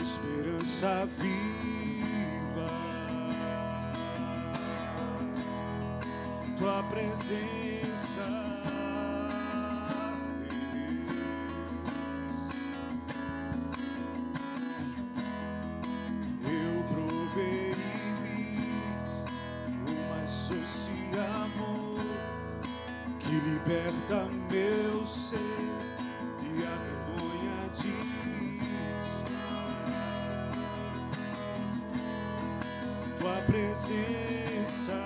esperança viva, tua presença, Deus. Eu provei e vi o mais doce amor que liberta meu ser e a vergonha de tua presença,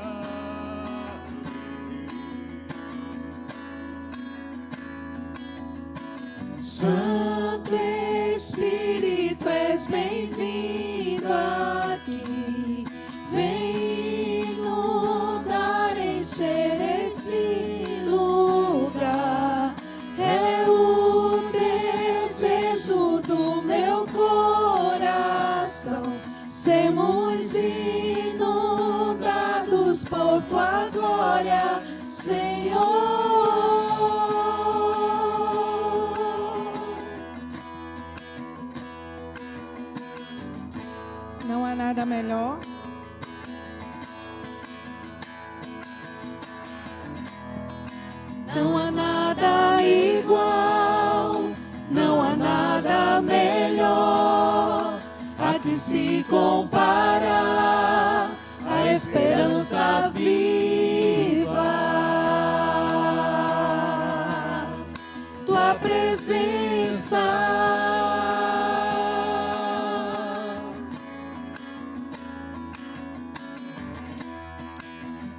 Santo Espírito, és bem-vindo aqui. Vem inundar, encher esse lugar. É o desejo do meu coração. Sermos inundados por tua glória, Senhor. Não há nada melhor. Não há nada igual, não há nada melhor a de se comparar a esperança viva, tua presença.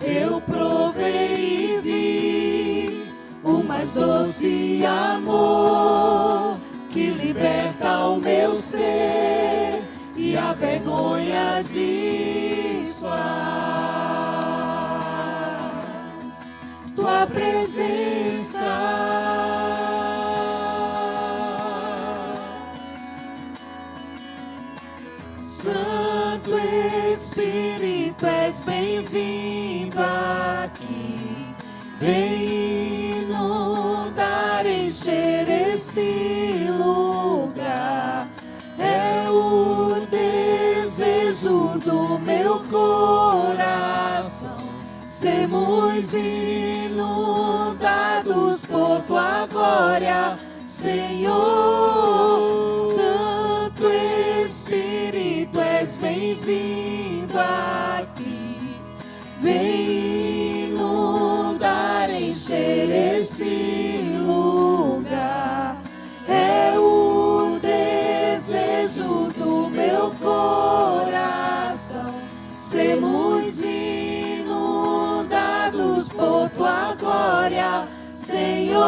Eu provei e vi o mais doce amor que liberta o meu ser e a vergonha desfaz. Tua presença, Santo Espírito, és bem-vindo aqui. Vem inundar, encher esse lugar. É o desejo do meu coração. Sermos inundados por tua glória, Senhor. Santo Espírito, és bem-vindo aqui. Vem inundar, encher esse lugar. É o desejo do meu coração. Sermos inundados por tua glória, Senhor.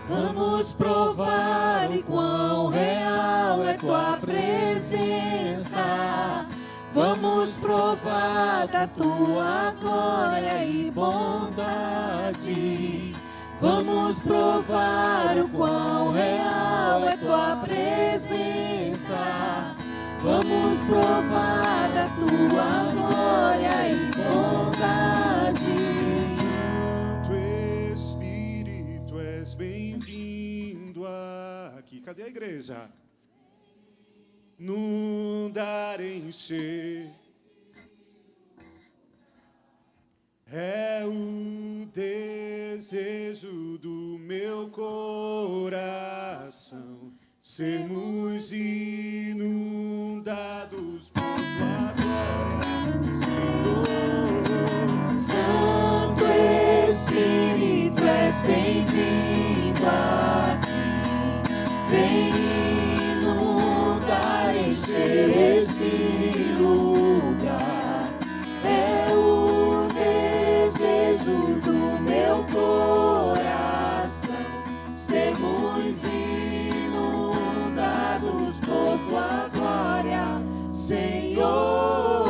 Vamos provar e quão real é tua presença. Vamos provar da tua glória e bondade. Vamos provar o quão real é tua presença. Vamos provar da tua glória e bondade. Santo Espírito, és bem-vindo aqui. Cadê a igreja? Inundar, encher. É o desejo do meu coração. Sermos inundados por tua glória, Senhor. Santo Espírito, és bem-vindo aqui. Vem inundar, encher esse lugar. É o desejo do meu coração. Sermos inundados por tua glória, Senhor.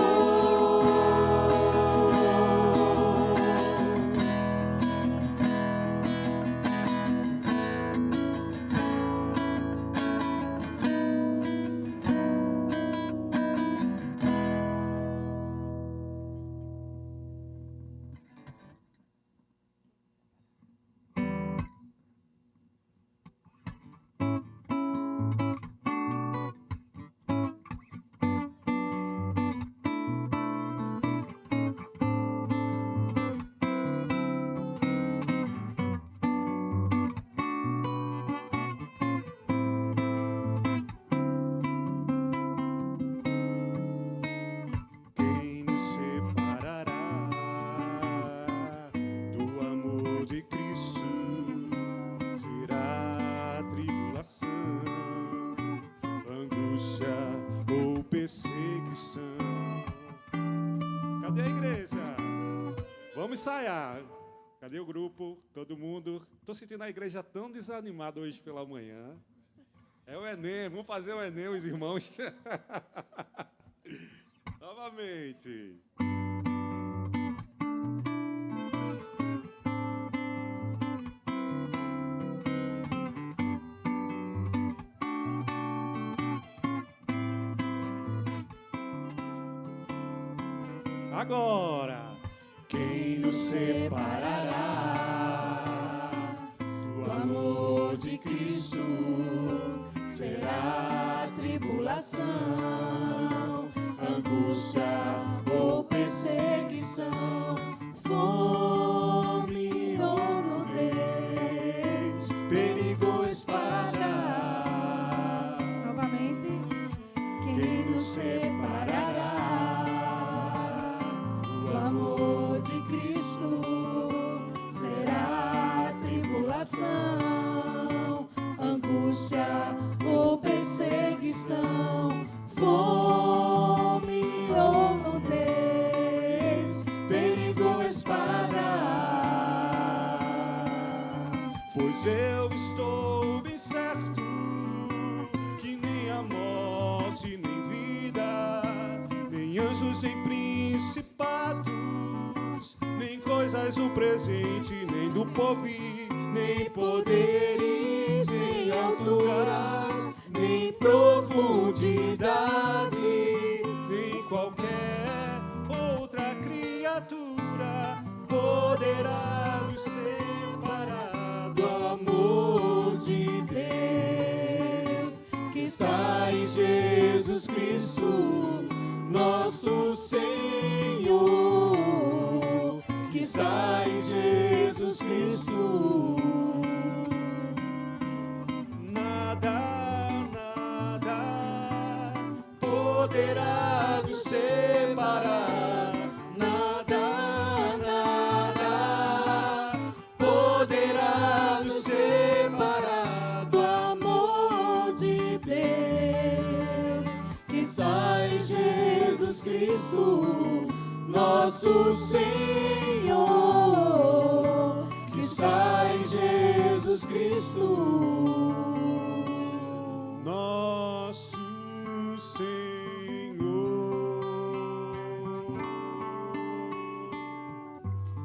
Vamos ensaiar. Cadê o grupo? Todo mundo? Estou sentindo a igreja tão desanimada hoje pela manhã. É o Enem, vamos fazer o Enem, os irmãos. Novamente. Agora. Quem nos separará do amor de Cristo? Será tribulação, angústia ou perseguição, fome ou nudez, perigo ou espada. Novamente, quem nos separará do amor de Cristo? Será tribulação, angústia ou perseguição, fome ou nudez, perigo ou espada. Pois eu estou bem certo que nem a morte, nem vida, nem anjos, nem principados, nem coisas do presente, nem do porvir, nem poderes, nem alturas, nem profundidade, nem qualquer outra criatura poderá nos separar do amor de Deus que está em Jesus Cristo, nosso Senhor, que está em Jesus Cristo. Nada poderá nos separar. Nada poderá nos separar do amor de Deus que está em Jesus Cristo, nosso Senhor, que está em Jesus Cristo, nosso Senhor.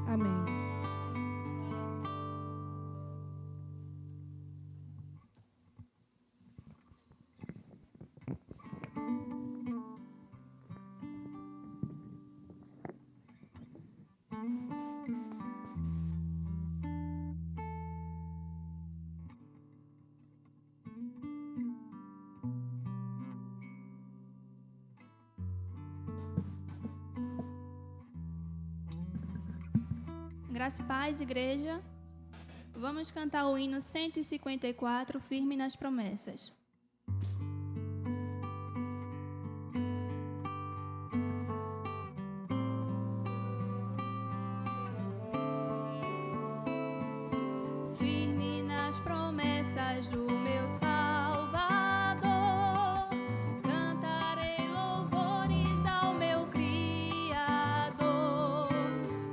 amém. Graça e paz, igreja. Vamos cantar o hino 154, Firme nas Promessas. Firme nas promessas do meu Salvador, cantarei louvores ao meu Criador.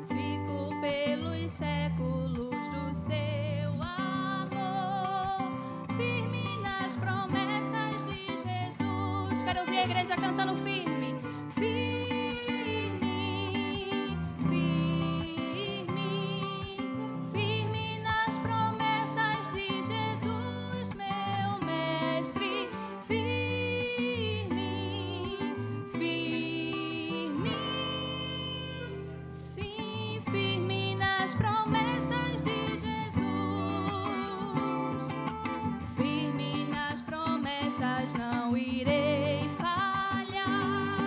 Fico pelos séculos do seu amor, firme nas promessas de Jesus. Quero ouvir a igreja cantando firme. Firme, firme, firme nas promessas de Jesus, meu mestre. Firme, firme, sim, firme nas promessas de Jesus. Firme nas promessas, não irei falhar.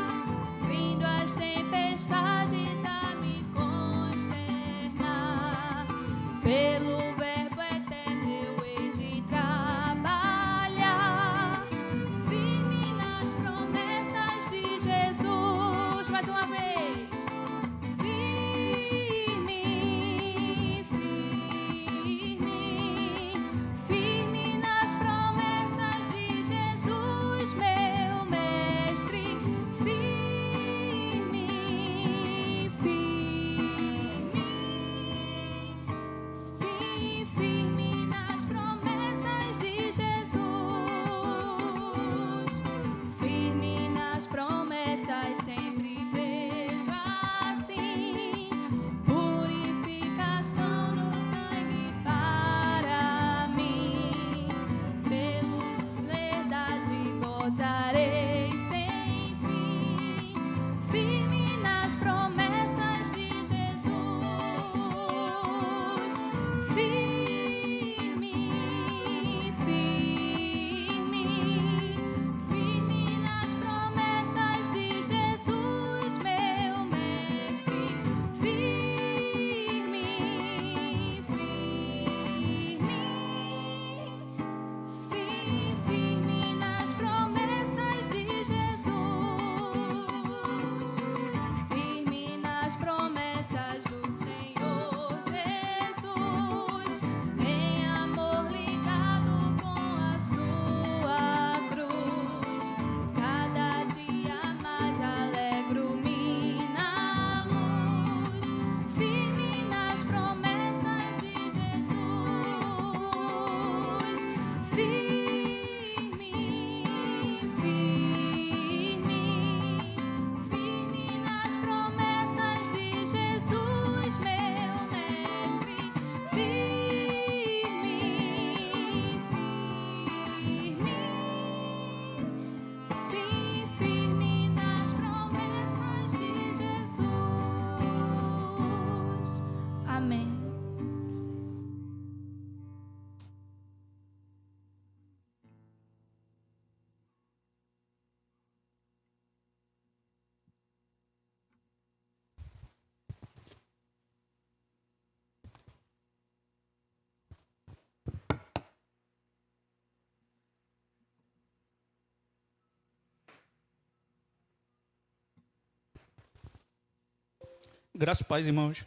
Graças e paz, irmãos.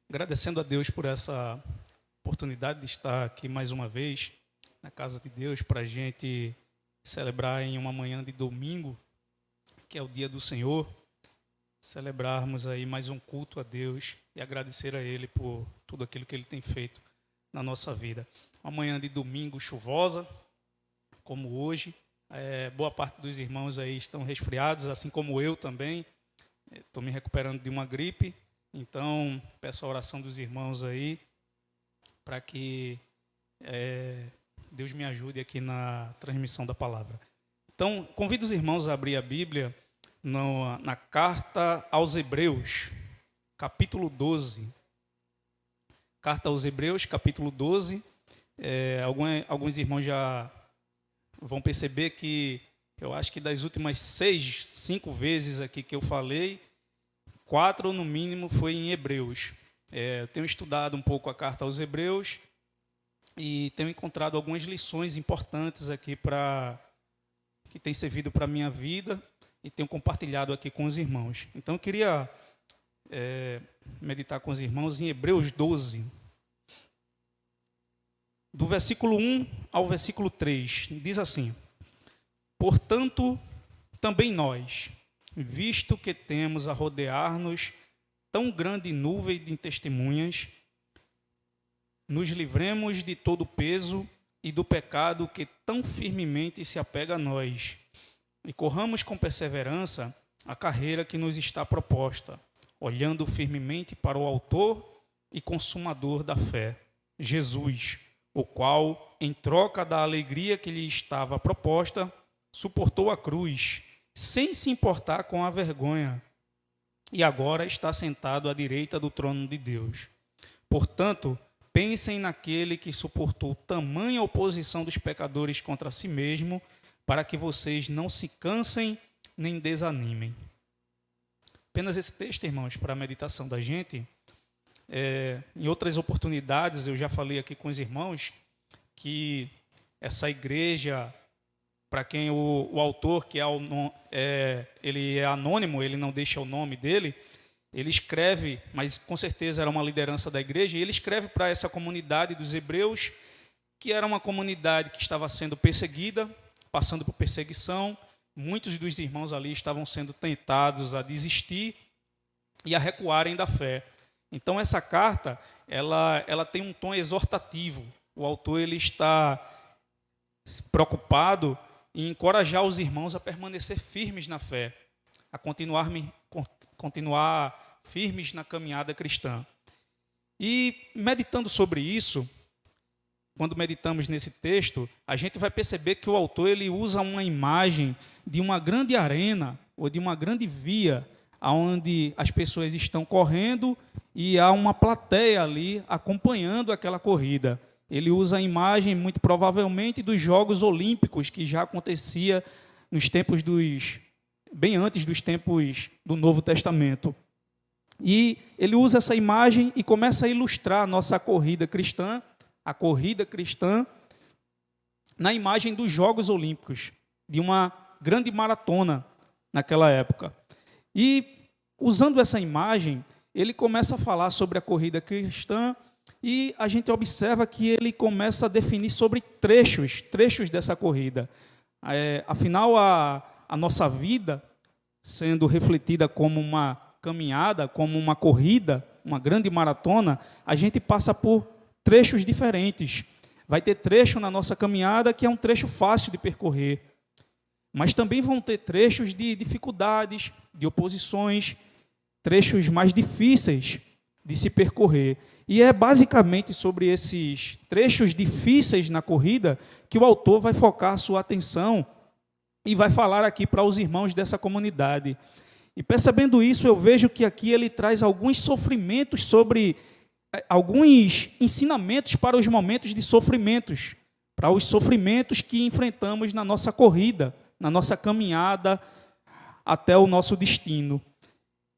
Agradecendo a Deus por essa oportunidade de estar aqui mais uma vez na casa de Deus para a gente celebrar em uma manhã de domingo, que é o dia do Senhor, celebrarmos aí mais um culto a Deus e agradecer a Ele por tudo aquilo que Ele tem feito na nossa vida. Uma manhã de domingo chuvosa, como hoje. Boa parte dos irmãos aí estão resfriados, assim como eu também. Estou me recuperando de uma gripe, então peço a oração dos irmãos aí para que Deus me ajude aqui na transmissão da palavra. Então, convido os irmãos a abrir a Bíblia na carta aos Hebreus, capítulo 12. Carta aos Hebreus, capítulo 12. Alguns irmãos já vão perceber que eu acho que das últimas 5 vezes aqui que eu falei, 4 no mínimo foi em Hebreus. Eu tenho estudado um pouco a carta aos Hebreus e tenho encontrado algumas lições importantes aqui que têm servido para a minha vida e tenho compartilhado aqui com os irmãos. Então eu queria meditar com os irmãos em Hebreus 12, do versículo 1 ao versículo 3, diz assim: portanto, também nós, visto que temos a rodear-nos tão grande nuvem de testemunhas, nos livremos de todo o peso e do pecado que tão firmemente se apega a nós, e corramos com perseverança a carreira que nos está proposta, olhando firmemente para o autor e consumador da fé, Jesus, o qual, em troca da alegria que lhe estava proposta, suportou a cruz, sem se importar com a vergonha, e agora está sentado à direita do trono de Deus. Portanto, pensem naquele que suportou tamanha oposição dos pecadores contra si mesmo, para que vocês não se cansem nem desanimem. Apenas esse texto, irmãos, para a meditação da gente. Em outras oportunidades, eu já falei aqui com os irmãos que essa igreja, para quem o autor, que ele é anônimo, ele não deixa o nome dele, ele escreve, mas com certeza era uma liderança da igreja, e ele escreve para essa comunidade dos hebreus, que era uma comunidade que estava sendo perseguida, passando por perseguição. Muitos dos irmãos ali estavam sendo tentados a desistir e a recuarem da fé. Então essa carta, ela tem um tom exortativo. O autor ele está preocupado em encorajar os irmãos a permanecer firmes na fé, a continuar firmes na caminhada cristã. E meditando sobre isso, quando meditamos nesse texto, a gente vai perceber que o autor ele usa uma imagem de uma grande arena ou de uma grande via, onde as pessoas estão correndo e há uma plateia ali acompanhando aquela corrida. Ele usa a imagem, muito provavelmente, dos Jogos Olímpicos, que já acontecia nos tempos bem antes dos tempos do Novo Testamento. E ele usa essa imagem e começa a ilustrar a nossa corrida cristã, na imagem dos Jogos Olímpicos, de uma grande maratona naquela época. E, usando essa imagem, ele começa a falar sobre a corrida cristã e a gente observa que ele começa a definir sobre trechos dessa corrida. Afinal, a nossa vida, sendo refletida como uma caminhada, como uma corrida, uma grande maratona, a gente passa por trechos diferentes. Vai ter trecho na nossa caminhada que é um trecho fácil de percorrer, mas também vão ter trechos de dificuldades, de oposições, trechos mais difíceis de se percorrer. E é basicamente sobre esses trechos difíceis na corrida que o autor vai focar a sua atenção e vai falar aqui para os irmãos dessa comunidade. E percebendo isso, eu vejo que aqui ele traz alguns sofrimentos alguns ensinamentos para os momentos de sofrimentos, para os sofrimentos que enfrentamos na nossa corrida, na nossa caminhada até o nosso destino.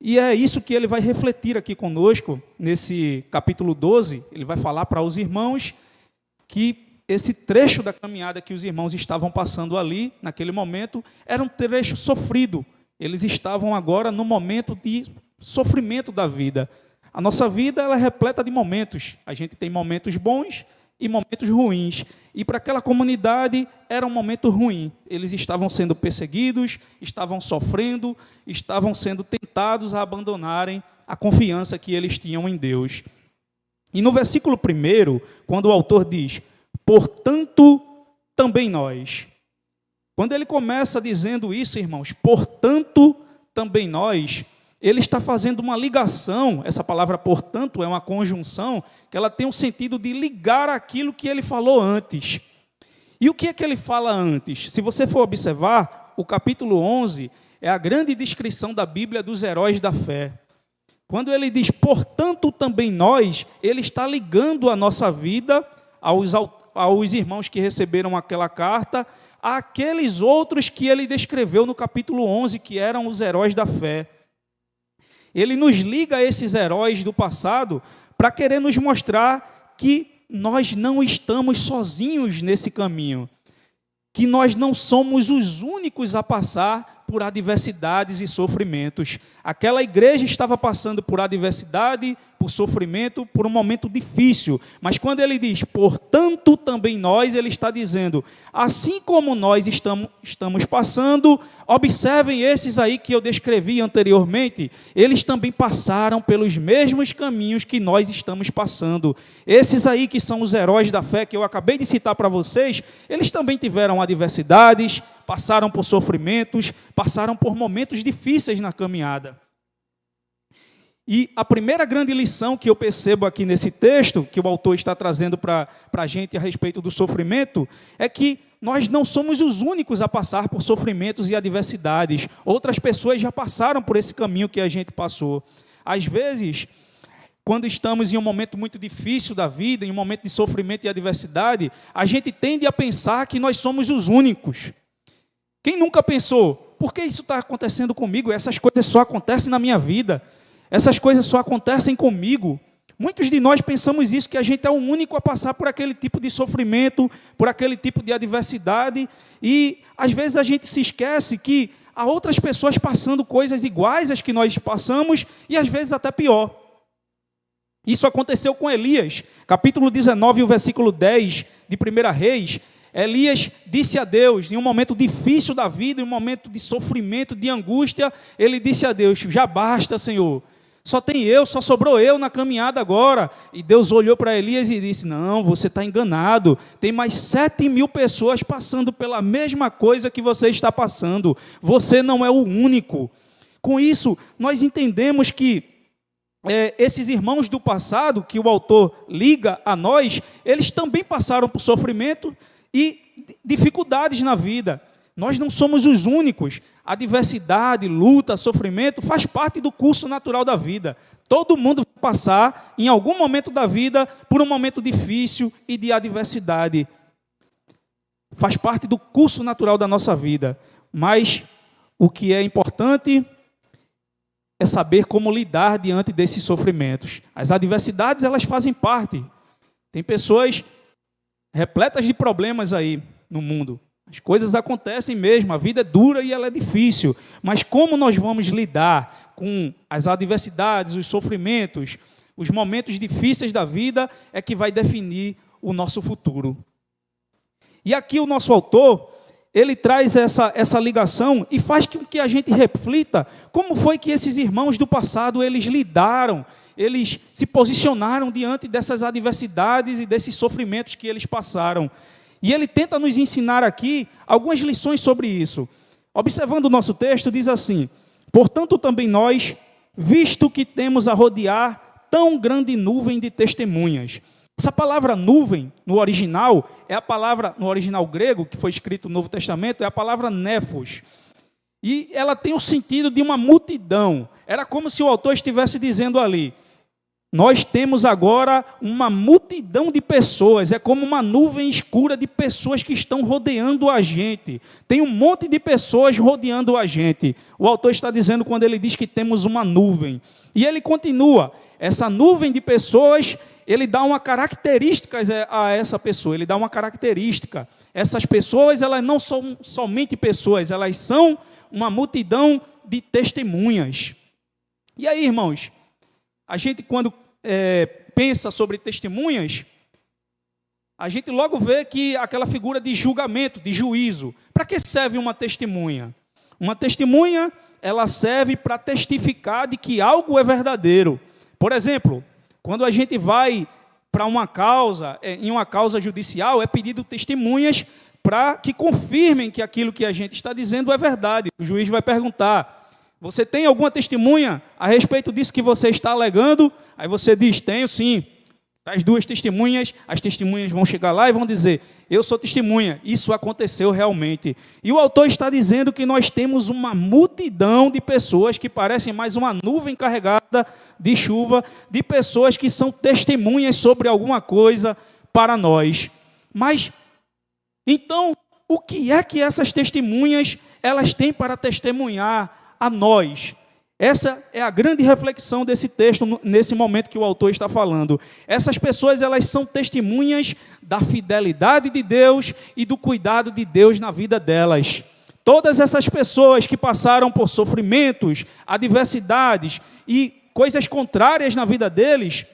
E é isso que ele vai refletir aqui conosco, nesse capítulo 12. Ele vai falar para os irmãos que esse trecho da caminhada que os irmãos estavam passando ali, naquele momento, era um trecho sofrido. Eles estavam agora no momento de sofrimento da vida. A nossa vida ela é repleta de momentos. A gente tem momentos bons e momentos ruins. E para aquela comunidade era um momento ruim. Eles estavam sendo perseguidos, estavam sofrendo, estavam sendo tentados a abandonarem a confiança que eles tinham em Deus. E no versículo 1, quando o autor diz, portanto, também nós. Quando ele começa dizendo isso, irmãos, portanto, também nós, ele está fazendo uma ligação, essa palavra portanto é uma conjunção, que ela tem o sentido de ligar aquilo que ele falou antes. E o que é que ele fala antes? Se você for observar, o capítulo 11 é a grande descrição da Bíblia dos heróis da fé. Quando ele diz, portanto, também nós, ele está ligando a nossa vida aos irmãos que receberam aquela carta, àqueles outros que ele descreveu no capítulo 11, que eram os heróis da fé. Ele nos liga a esses heróis do passado para querer nos mostrar que nós não estamos sozinhos nesse caminho, que nós não somos os únicos a passar por adversidades e sofrimentos. Aquela igreja estava passando por adversidade, por sofrimento, por um momento difícil. Mas quando ele diz, portanto, também nós, ele está dizendo, assim como nós estamos passando, observem esses aí que eu descrevi anteriormente, eles também passaram pelos mesmos caminhos que nós estamos passando. Esses aí que são os heróis da fé que eu acabei de citar para vocês, eles também tiveram adversidades, passaram por sofrimentos, passaram por momentos difíceis na caminhada. E a primeira grande lição que eu percebo aqui nesse texto, que o autor está trazendo para a gente a respeito do sofrimento, é que nós não somos os únicos a passar por sofrimentos e adversidades. Outras pessoas já passaram por esse caminho que a gente passou. Às vezes, quando estamos em um momento muito difícil da vida, em um momento de sofrimento e adversidade, a gente tende a pensar que nós somos os únicos. Quem nunca pensou, por que isso está acontecendo comigo? Essas coisas só acontecem na minha vida. Essas coisas só acontecem comigo. Muitos de nós pensamos isso, que a gente é o único a passar por aquele tipo de sofrimento, por aquele tipo de adversidade, e às vezes a gente se esquece que há outras pessoas passando coisas iguais às que nós passamos, e às vezes até pior. Isso aconteceu com Elias, capítulo 19, o versículo 10 de 1 Reis. Elias disse a Deus, em um momento difícil da vida, em um momento de sofrimento, de angústia, ele disse a Deus, já basta, Senhor. Só sobrou eu na caminhada agora. E Deus olhou para Elias e disse, não, você está enganado. Tem mais 7.000 pessoas passando pela mesma coisa que você está passando. Você não é o único. Com isso, nós entendemos que esses irmãos do passado, que o autor liga a nós, eles também passaram por sofrimento e dificuldades na vida. Nós não somos os únicos. A adversidade, luta, sofrimento faz parte do curso natural da vida. Todo mundo vai passar, em algum momento da vida, por um momento difícil e de adversidade. Faz parte do curso natural da nossa vida. Mas o que é importante é saber como lidar diante desses sofrimentos. As adversidades, elas fazem parte. Tem pessoas repletas de problemas aí no mundo. As coisas acontecem mesmo, a vida é dura e ela é difícil. Mas como nós vamos lidar com as adversidades, os sofrimentos, os momentos difíceis da vida, é que vai definir o nosso futuro. E aqui o nosso autor, ele traz essa ligação e faz com que a gente reflita como foi que esses irmãos do passado, eles lidaram, eles se posicionaram diante dessas adversidades e desses sofrimentos que eles passaram. E ele tenta nos ensinar aqui algumas lições sobre isso. Observando o nosso texto, diz assim, portanto também nós, visto que temos a rodear tão grande nuvem de testemunhas. Essa palavra nuvem, no original, é a palavra, no original grego, que foi escrito no Novo Testamento, é a palavra néfos. E ela tem o sentido de uma multidão. Era como se o autor estivesse dizendo ali, nós temos agora uma multidão de pessoas, é como uma nuvem escura de pessoas que estão rodeando a gente. Tem um monte de pessoas rodeando a gente. O autor está dizendo quando ele diz que temos uma nuvem. E ele continua, essa nuvem de pessoas, ele dá uma característica a essa pessoa, ele dá uma característica. Essas pessoas, elas não são somente pessoas, elas são uma multidão de testemunhas. E aí, irmãos, a gente quando pensa sobre testemunhas, a gente logo vê que aquela figura de julgamento, de juízo. Para que serve uma testemunha? Uma testemunha, ela serve para testificar de que algo é verdadeiro. Por exemplo, quando a gente vai para uma causa, em uma causa judicial, é pedido testemunhas para que confirmem que aquilo que a gente está dizendo é verdade. O juiz vai perguntar: você tem alguma testemunha a respeito disso que você está alegando? Aí você diz: tenho sim. As duas testemunhas, as testemunhas vão chegar lá e vão dizer: eu sou testemunha, isso aconteceu realmente. E o autor está dizendo que nós temos uma multidão de pessoas que parecem mais uma nuvem carregada de chuva, de pessoas que são testemunhas sobre alguma coisa para nós. Mas, então, o que é que essas testemunhas elas têm para testemunhar a nós? Essa é a grande reflexão desse texto, nesse momento que o autor está falando. Essas pessoas, elas são testemunhas da fidelidade de Deus e do cuidado de Deus na vida delas. Todas essas pessoas que passaram por sofrimentos, adversidades e coisas contrárias na vida deles,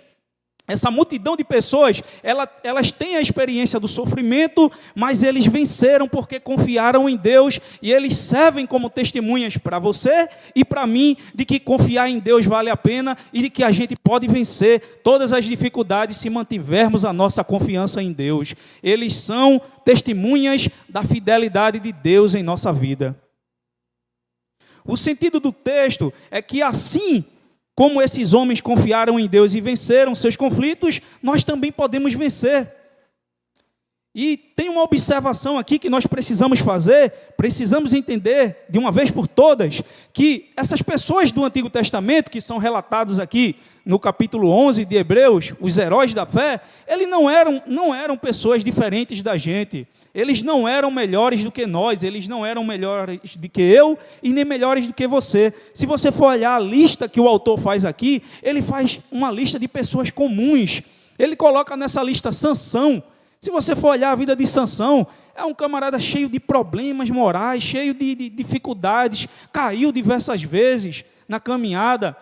essa multidão de pessoas, elas têm a experiência do sofrimento, mas eles venceram porque confiaram em Deus, e eles servem como testemunhas para você e para mim, de que confiar em Deus vale a pena e de que a gente pode vencer todas as dificuldades se mantivermos a nossa confiança em Deus. Eles são testemunhas da fidelidade de Deus em nossa vida. O sentido do texto é que assim como esses homens confiaram em Deus e venceram seus conflitos, nós também podemos vencer. E tem uma observação aqui que nós precisamos fazer, precisamos entender de uma vez por todas, que essas pessoas do Antigo Testamento, que são relatados aqui no capítulo 11 de Hebreus, os heróis da fé, eles não eram pessoas diferentes da gente, eles não eram melhores do que nós, eles não eram melhores do que eu e nem melhores do que você. Se você for olhar a lista que o autor faz aqui, ele faz uma lista de pessoas comuns, ele coloca nessa lista Sansão. Se você for olhar a vida de Sansão, é um camarada cheio de problemas morais, cheio de dificuldades, caiu diversas vezes na caminhada.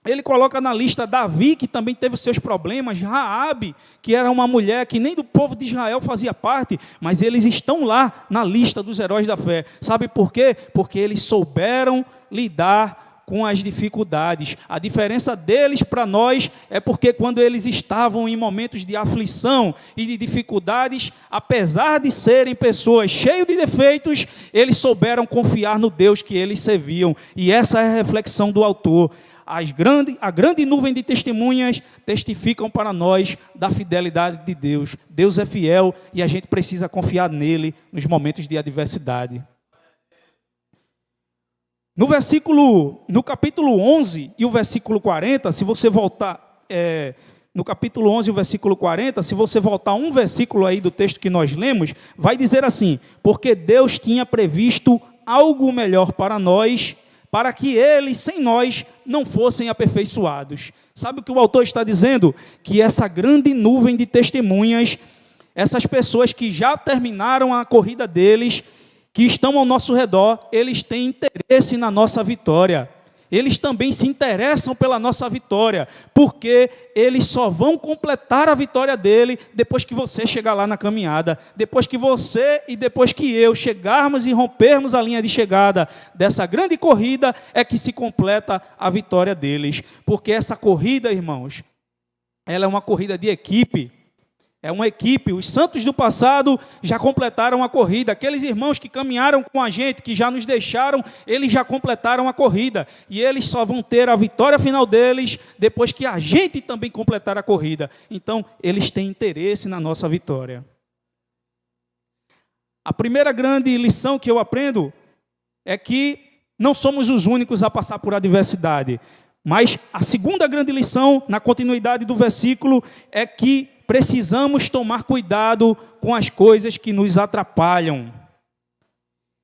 Ele coloca na lista Davi, que também teve os seus problemas, Raabe, que era uma mulher que nem do povo de Israel fazia parte, mas eles estão lá na lista dos heróis da fé. Sabe por quê? Porque eles souberam lidar com as dificuldades. A diferença deles para nós é porque quando eles estavam em momentos de aflição e de dificuldades, apesar de serem pessoas cheias de defeitos, eles souberam confiar no Deus que eles serviam. E essa é a reflexão do autor. A grande nuvem de testemunhas testificam para nós da fidelidade de Deus. Deus é fiel e a gente precisa confiar nele nos momentos de adversidade. No capítulo 11 e o versículo 40, se você voltar, no capítulo 11 e o versículo 40, se você voltar um versículo aí do texto que nós lemos, vai dizer assim: porque Deus tinha previsto algo melhor para nós, para que eles, sem nós, não fossem aperfeiçoados. Sabe o que o autor está dizendo? Que essa grande nuvem de testemunhas, essas pessoas que já terminaram a corrida deles, que estão ao nosso redor, eles têm interesse na nossa vitória. Eles também se interessam pela nossa vitória, porque eles só vão completar a vitória dele depois que você chegar lá na caminhada, depois que você e depois que eu chegarmos e rompermos a linha de chegada dessa grande corrida, é que se completa a vitória deles. Porque essa corrida, irmãos, ela é uma corrida de equipe. É uma equipe, os santos do passado já completaram a corrida. Aqueles irmãos que caminharam com a gente, que já nos deixaram, eles já completaram a corrida. E eles só vão ter a vitória final deles depois que a gente também completar a corrida. Então, eles têm interesse na nossa vitória. A primeira grande lição que eu aprendo é que não somos os únicos a passar por adversidade. Mas a segunda grande lição, na continuidade do versículo, é que precisamos tomar cuidado com as coisas que nos atrapalham.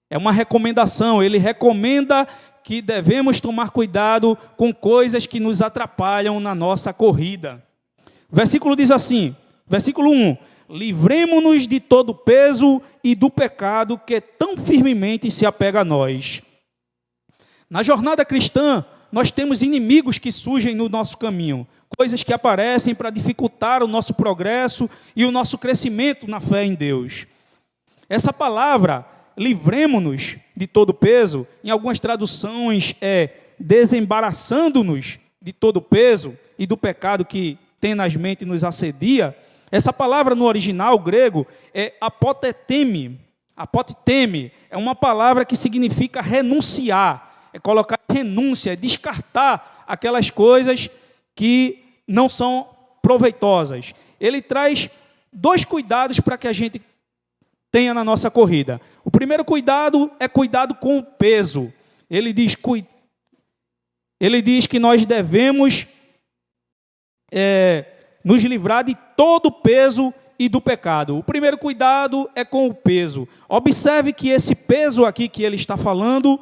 É uma recomendação, ele recomenda que devemos tomar cuidado com coisas que nos atrapalham na nossa corrida. O versículo diz assim, versículo 1: livremo-nos de todo peso e do pecado que tão firmemente se apega a nós. Na jornada cristã, nós temos inimigos que surgem no nosso caminho, coisas que aparecem para dificultar o nosso progresso e o nosso crescimento na fé em Deus. Essa palavra, livremo-nos de todo peso, em algumas traduções é desembaraçando-nos de todo peso e do pecado que tenazmente nos assedia. Essa palavra no original grego é apoteteme. Apoteteme é uma palavra que significa renunciar, é colocar renúncia, é descartar aquelas coisas que não são proveitosas. Ele traz 2 cuidados para que a gente tenha na nossa corrida. O primeiro cuidado é cuidado com o peso. Ele diz que nós devemos nos livrar de todo o peso e do pecado. O primeiro cuidado é com o peso. Observe que esse peso aqui que ele está falando,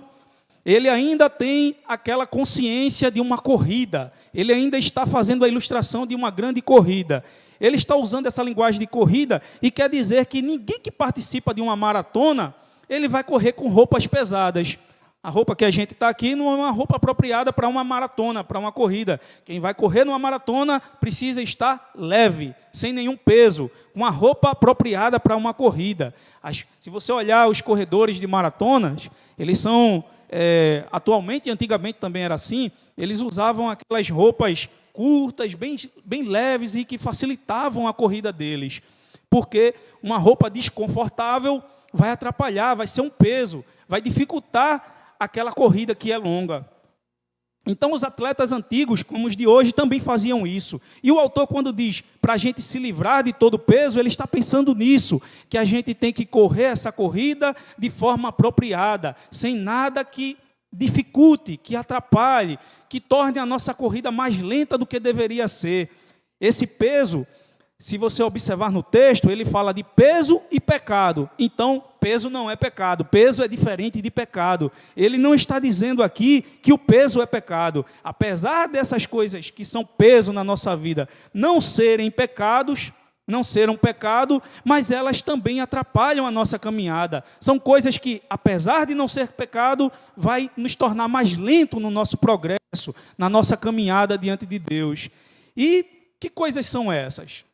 ele ainda tem aquela consciência de uma corrida. Ele ainda está fazendo a ilustração de uma grande corrida. Ele está usando essa linguagem de corrida e quer dizer que ninguém que participa de uma maratona, ele vai correr com roupas pesadas. A roupa que a gente está aqui não é uma roupa apropriada para uma maratona, para uma corrida. Quem vai correr numa maratona precisa estar leve, sem nenhum peso, uma roupa apropriada para uma corrida. Se você olhar os corredores de maratonas, eles são, atualmente e antigamente também era assim, eles usavam aquelas roupas curtas, bem leves e que facilitavam a corrida deles. Porque uma roupa desconfortável vai atrapalhar, vai ser um peso, vai dificultar aquela corrida que é longa. Então, os atletas antigos, como os de hoje, também faziam isso. E o autor, quando diz para a gente se livrar de todo peso, ele está pensando nisso, que a gente tem que correr essa corrida de forma apropriada, sem nada que dificulte, que atrapalhe, que torne a nossa corrida mais lenta do que deveria ser. Esse peso, se você observar no texto, ele fala de peso e pecado. Então, peso não é pecado, peso é diferente de pecado. Ele não está dizendo aqui que o peso é pecado. Apesar dessas coisas que são peso na nossa vida não serem pecados, não ser um pecado, mas elas também atrapalham a nossa caminhada. São coisas que, apesar de não ser pecado, vai nos tornar mais lento no nosso progresso, na nossa caminhada diante de Deus. E que coisas são essas?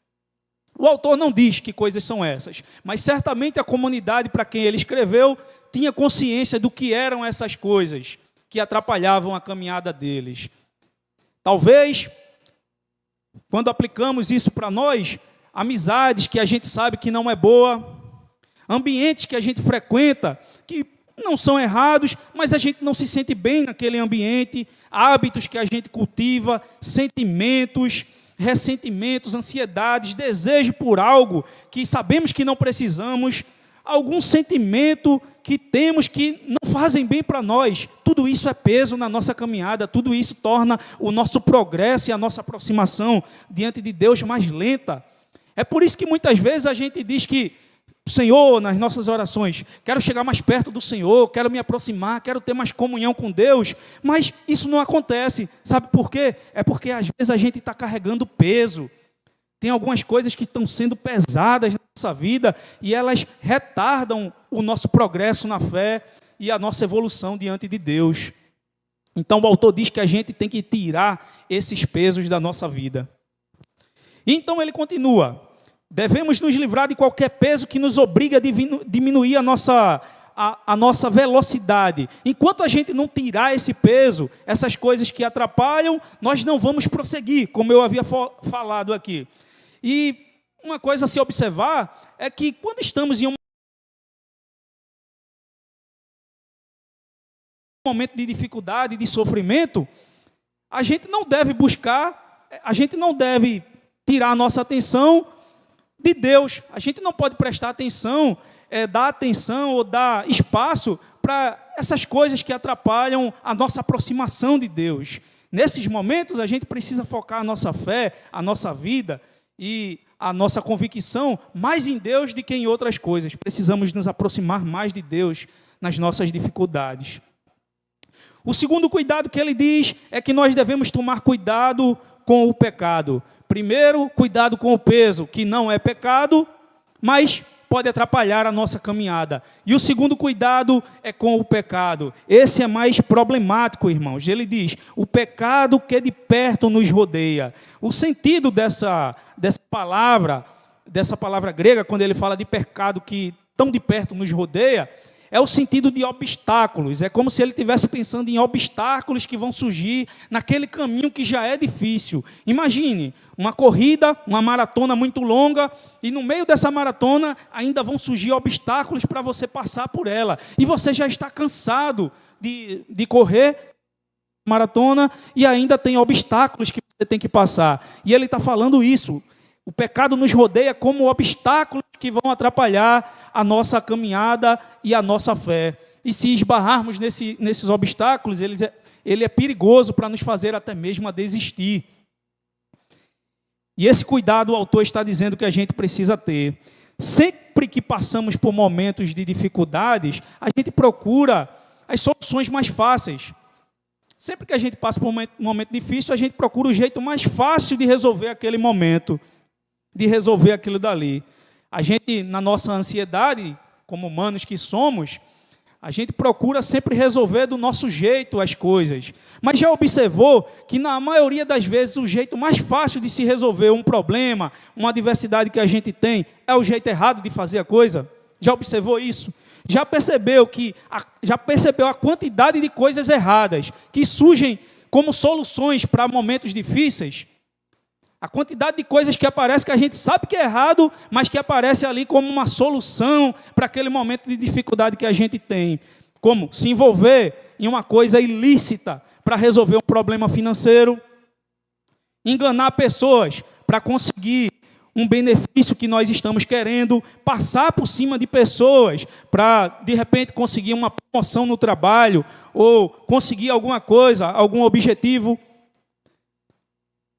O autor não diz que coisas são essas, mas certamente a comunidade para quem ele escreveu tinha consciência do que eram essas coisas que atrapalhavam a caminhada deles. Talvez, quando aplicamos isso para nós, amizades que a gente sabe que não é boa, ambientes que a gente frequenta, que não são errados, mas a gente não se sente bem naquele ambiente, hábitos que a gente cultiva, sentimentos, ressentimentos, ansiedades, desejo por algo que sabemos que não precisamos, algum sentimento que temos que não fazem bem para nós. Tudo isso é peso na nossa caminhada, tudo isso torna o nosso progresso e a nossa aproximação diante de Deus mais lenta. É por isso que muitas vezes a gente diz que, Senhor, nas nossas orações, quero chegar mais perto do Senhor, quero me aproximar, quero ter mais comunhão com Deus, mas isso não acontece. Sabe por quê? É porque às vezes a gente está carregando peso. Tem algumas coisas que estão sendo pesadas na nossa vida e elas retardam o nosso progresso na fé e a nossa evolução diante de Deus. Então o autor diz que a gente tem que tirar esses pesos da nossa vida. E então ele continua: devemos nos livrar de qualquer peso que nos obrigue a diminuir a nossa velocidade. Enquanto a gente não tirar esse peso, essas coisas que atrapalham, nós não vamos prosseguir, como eu havia falado aqui. E uma coisa a se observar é que quando estamos em um momento de dificuldade, de sofrimento, a gente não deve tirar a nossa atenção de Deus. A gente não pode prestar atenção, dar atenção ou dar espaço para essas coisas que atrapalham a nossa aproximação de Deus. Nesses momentos, a gente precisa focar a nossa fé, a nossa vida e a nossa convicção mais em Deus do que em outras coisas. Precisamos nos aproximar mais de Deus nas nossas dificuldades. O segundo cuidado que ele diz é que nós devemos tomar cuidado com o pecado. Primeiro, cuidado com o peso, que não é pecado, mas pode atrapalhar a nossa caminhada. E o segundo cuidado é com o pecado. Esse é mais problemático, irmãos. Ele diz, o pecado que de perto nos rodeia. O sentido dessa palavra grega, quando ele fala de pecado que tão de perto nos rodeia, é o sentido de obstáculos. É como se ele estivesse pensando em obstáculos que vão surgir naquele caminho que já é difícil. Imagine uma corrida, uma maratona muito longa, e no meio dessa maratona ainda vão surgir obstáculos para você passar por ela. E você já está cansado de correr maratona e ainda tem obstáculos que você tem que passar. E ele está falando isso. O pecado nos rodeia como obstáculos que vão atrapalhar a nossa caminhada e a nossa fé. E se esbarrarmos nesses obstáculos, ele é perigoso para nos fazer até mesmo a desistir. E esse cuidado o autor está dizendo que a gente precisa ter. Sempre que passamos por momentos de dificuldades, a gente procura as soluções mais fáceis. Sempre que a gente passa por um momento difícil, a gente procura o jeito mais fácil de resolver aquele momento, de resolver aquilo dali. A gente, na nossa ansiedade, como humanos que somos, a gente procura sempre resolver do nosso jeito as coisas. Mas já observou que, na maioria das vezes, o jeito mais fácil de se resolver um problema, uma adversidade que a gente tem, é o jeito errado de fazer a coisa? Já observou isso? Já percebeu a quantidade de coisas erradas que surgem como soluções para momentos difíceis? A quantidade de coisas que aparece que a gente sabe que é errado, mas que aparece ali como uma solução para aquele momento de dificuldade que a gente tem. Como se envolver em uma coisa ilícita para resolver um problema financeiro, enganar pessoas para conseguir um benefício que nós estamos querendo, passar por cima de pessoas para, de repente, conseguir uma promoção no trabalho ou conseguir alguma coisa, algum objetivo.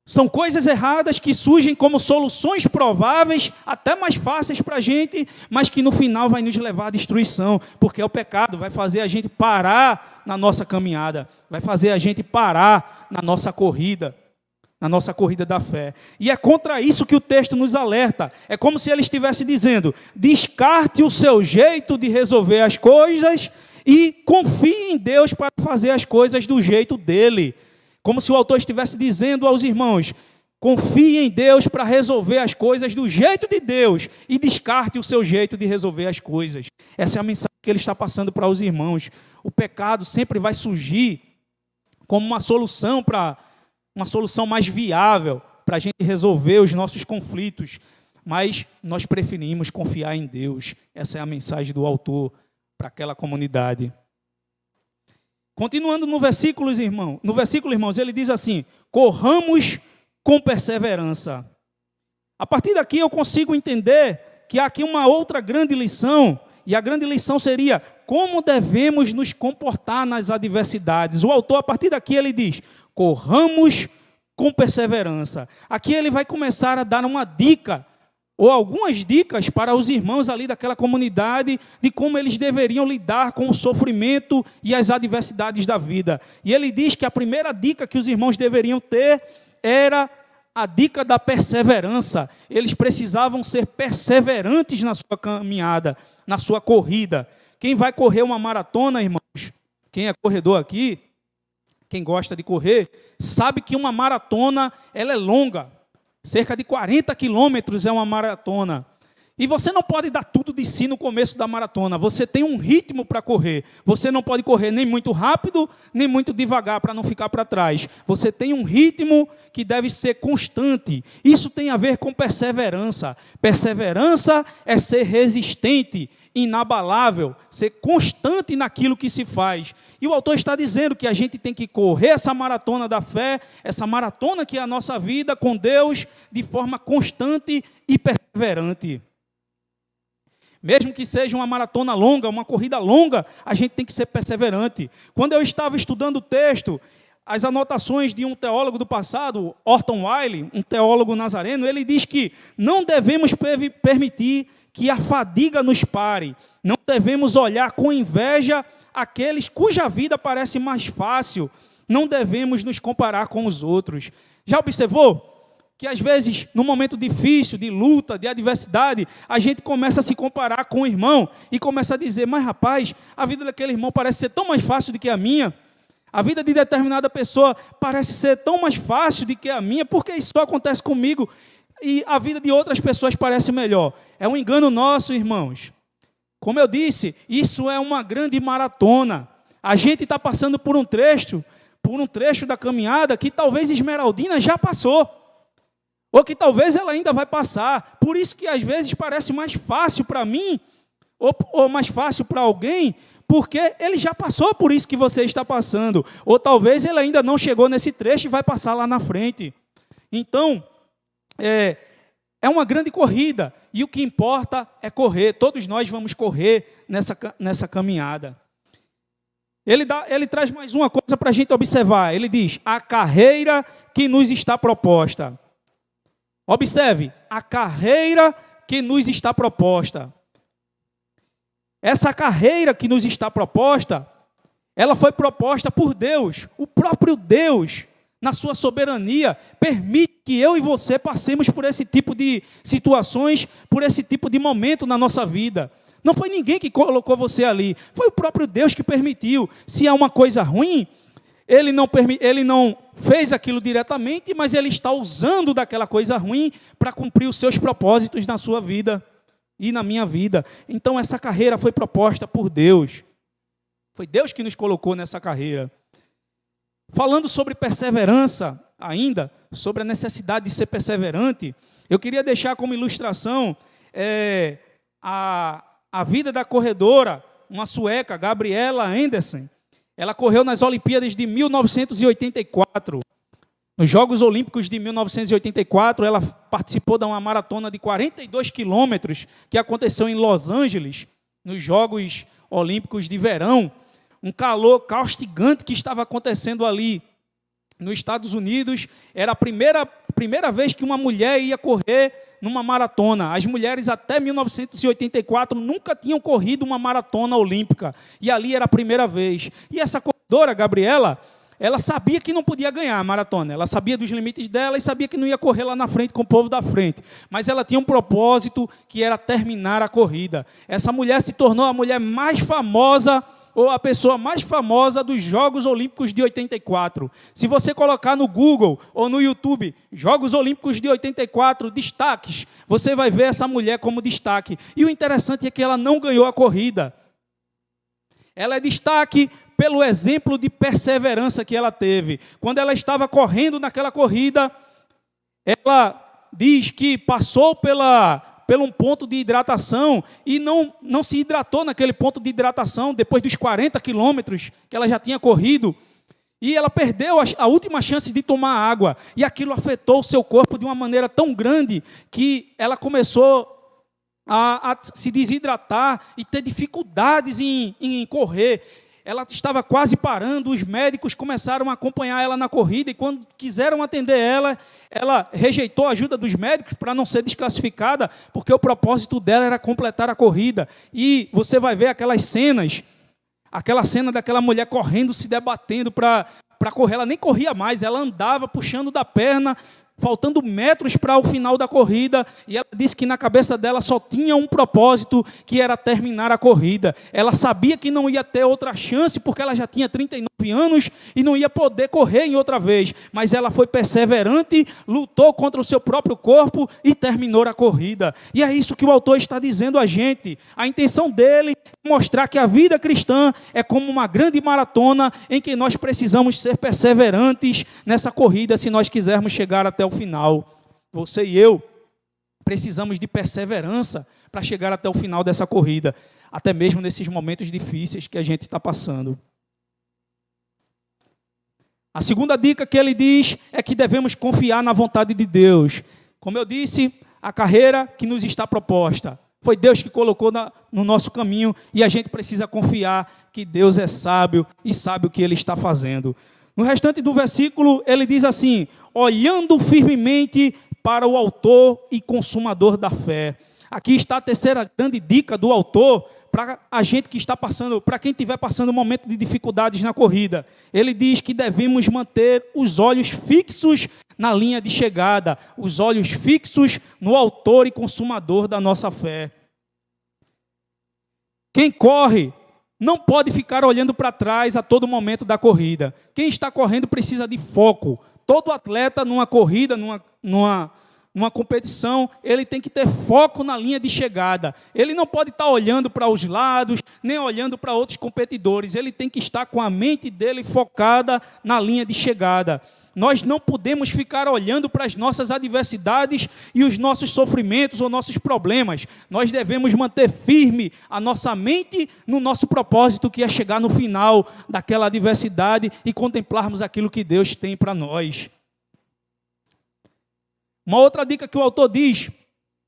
São coisas erradas que surgem como soluções prováveis, até mais fáceis para a gente, mas que no final vai nos levar à destruição, porque o pecado vai fazer a gente parar na nossa caminhada, vai fazer a gente parar na nossa corrida da fé. E é contra isso que o texto nos alerta. É como se ele estivesse dizendo, descarte o seu jeito de resolver as coisas e confie em Deus para fazer as coisas do jeito dele. Como se o autor estivesse dizendo aos irmãos, confie em Deus para resolver as coisas do jeito de Deus e descarte o seu jeito de resolver as coisas. Essa é a mensagem que ele está passando para os irmãos. O pecado sempre vai surgir como uma solução mais viável para a gente resolver os nossos conflitos. Mas nós preferimos confiar em Deus. Essa é a mensagem do autor para aquela comunidade. Continuando no versículo, irmãos, ele diz assim, corramos com perseverança. A partir daqui eu consigo entender que há aqui uma outra grande lição, e a grande lição seria como devemos nos comportar nas adversidades. O autor, a partir daqui, ele diz, corramos com perseverança. Aqui ele vai começar a dar uma dica, ou algumas dicas para os irmãos ali daquela comunidade, de como eles deveriam lidar com o sofrimento e as adversidades da vida. E ele diz que a primeira dica que os irmãos deveriam ter era a dica da perseverança. Eles precisavam ser perseverantes na sua caminhada, na sua corrida. Quem vai correr uma maratona, irmãos, quem é corredor aqui, quem gosta de correr, sabe que uma maratona ela é longa. Cerca de 40 quilômetros é uma maratona. E você não pode dar tudo de si no começo da maratona. Você tem um ritmo para correr. Você não pode correr nem muito rápido, nem muito devagar para não ficar para trás. Você tem um ritmo que deve ser constante. Isso tem a ver com perseverança. Perseverança é ser resistente, inabalável, ser constante naquilo que se faz. E o autor está dizendo que a gente tem que correr essa maratona da fé, essa maratona que é a nossa vida com Deus, de forma constante e perseverante. Mesmo que seja uma maratona longa, uma corrida longa, a gente tem que ser perseverante. Quando eu estava estudando o texto, as anotações de um teólogo do passado, Orton Wiley, um teólogo nazareno, ele diz que não devemos permitir que a fadiga nos pare. Não devemos olhar com inveja aqueles cuja vida parece mais fácil. Não devemos nos comparar com os outros. Já observou? que às vezes, num momento difícil, de luta, de adversidade, a gente começa a se comparar com o irmão e começa a dizer, mas rapaz, a vida daquele irmão parece ser tão mais fácil do que a minha. A vida de determinada pessoa parece ser tão mais fácil do que a minha, porque isso só acontece comigo e a vida de outras pessoas parece melhor. É um engano nosso, irmãos. Como eu disse, isso é uma grande maratona. A gente está passando por um trecho da caminhada que talvez Esmeraldina já passou. Ou que talvez ela ainda vai passar. Por isso que às vezes parece mais fácil para mim, ou mais fácil para alguém, porque ele já passou por isso que você está passando. Ou talvez ele ainda não chegou nesse trecho e vai passar lá na frente. Então, é uma grande corrida. E o que importa é correr. Todos nós vamos correr nessa caminhada. Ele traz mais uma coisa para a gente observar. Ele diz, a carreira que nos está proposta. Observe, a carreira que nos está proposta. Essa carreira que nos está proposta, ela foi proposta por Deus. O próprio Deus, na sua soberania, permite que eu e você passemos por esse tipo de situações, por esse tipo de momento na nossa vida. Não foi ninguém que colocou você ali, foi o próprio Deus que permitiu. Se há uma coisa ruim, Ele não fez aquilo diretamente, mas Ele está usando daquela coisa ruim para cumprir os seus propósitos na sua vida e na minha vida. Então essa carreira foi proposta por Deus. Foi Deus que nos colocou nessa carreira. Falando sobre perseverança ainda, sobre a necessidade de ser perseverante, eu queria deixar como ilustração a vida da corredora, uma sueca, Gabriela Andersen. Ela correu nas Olimpíadas de 1984. Nos Jogos Olímpicos de 1984, ela participou de uma maratona de 42 quilômetros que aconteceu em Los Angeles, nos Jogos Olímpicos de verão. Um calor castigante que estava acontecendo ali nos Estados Unidos. Era a primeira vez que uma mulher ia correr numa maratona. As mulheres até 1984 nunca tinham corrido uma maratona olímpica. E ali era a primeira vez. E essa corredora, Gabriela, ela sabia que não podia ganhar a maratona. Ela sabia dos limites dela e sabia que não ia correr lá na frente com o povo da frente. Mas ela tinha um propósito que era terminar a corrida. Essa mulher se tornou a mulher mais famosa, ou a pessoa mais famosa dos Jogos Olímpicos de 84. Se você colocar no Google ou no YouTube, Jogos Olímpicos de 84, destaques, você vai ver essa mulher como destaque. E o interessante é que ela não ganhou a corrida. Ela é destaque pelo exemplo de perseverança que ela teve. Quando ela estava correndo naquela corrida, ela diz que passou por um ponto de hidratação e não se hidratou naquele ponto de hidratação depois dos 40 quilômetros que ela já tinha corrido. E ela perdeu a última chance de tomar água. E aquilo afetou o seu corpo de uma maneira tão grande que ela começou a se desidratar e ter dificuldades em correr. Ela estava quase parando, os médicos começaram a acompanhar ela na corrida e quando quiseram atender ela rejeitou a ajuda dos médicos para não ser desclassificada, porque o propósito dela era completar a corrida. E você vai ver aquela cena daquela mulher correndo, se debatendo para correr. Ela nem corria mais, ela andava puxando da perna, faltando metros para o final da corrida, e ela disse que na cabeça dela só tinha um propósito, que era terminar a corrida. Ela sabia que não ia ter outra chance, porque ela já tinha 39 anos e não ia poder correr em outra vez, mas ela foi perseverante, lutou contra o seu próprio corpo e terminou a corrida. E é isso que o autor está dizendo a gente. A intenção dele é mostrar que a vida cristã é como uma grande maratona em que nós precisamos ser perseverantes nessa corrida se nós quisermos chegar até o final. Você e eu precisamos de perseverança para chegar até o final dessa corrida, até mesmo nesses momentos difíceis que a gente está passando. A segunda dica que ele diz é que devemos confiar na vontade de Deus. Como eu disse, a carreira que nos está proposta foi Deus que colocou no nosso caminho e a gente precisa confiar que Deus é sábio e sabe o que Ele está fazendo. No restante do versículo, ele diz assim: olhando firmemente para o autor e consumador da fé. Aqui está a terceira grande dica do autor para a gente que está passando, para quem estiver passando um momento de dificuldades na corrida. Ele diz que devemos manter os olhos fixos na linha de chegada, os olhos fixos no autor e consumador da nossa fé. Quem corre não pode ficar olhando para trás a todo momento da corrida. Quem está correndo precisa de foco. Todo atleta numa corrida, numa competição, ele tem que ter foco na linha de chegada. Ele não pode estar olhando para os lados, nem olhando para outros competidores. Ele tem que estar com a mente dele focada na linha de chegada. Nós não podemos ficar olhando para as nossas adversidades e os nossos sofrimentos ou nossos problemas. Nós devemos manter firme a nossa mente no nosso propósito, que é chegar no final daquela adversidade e contemplarmos aquilo que Deus tem para nós. Uma outra dica que o autor diz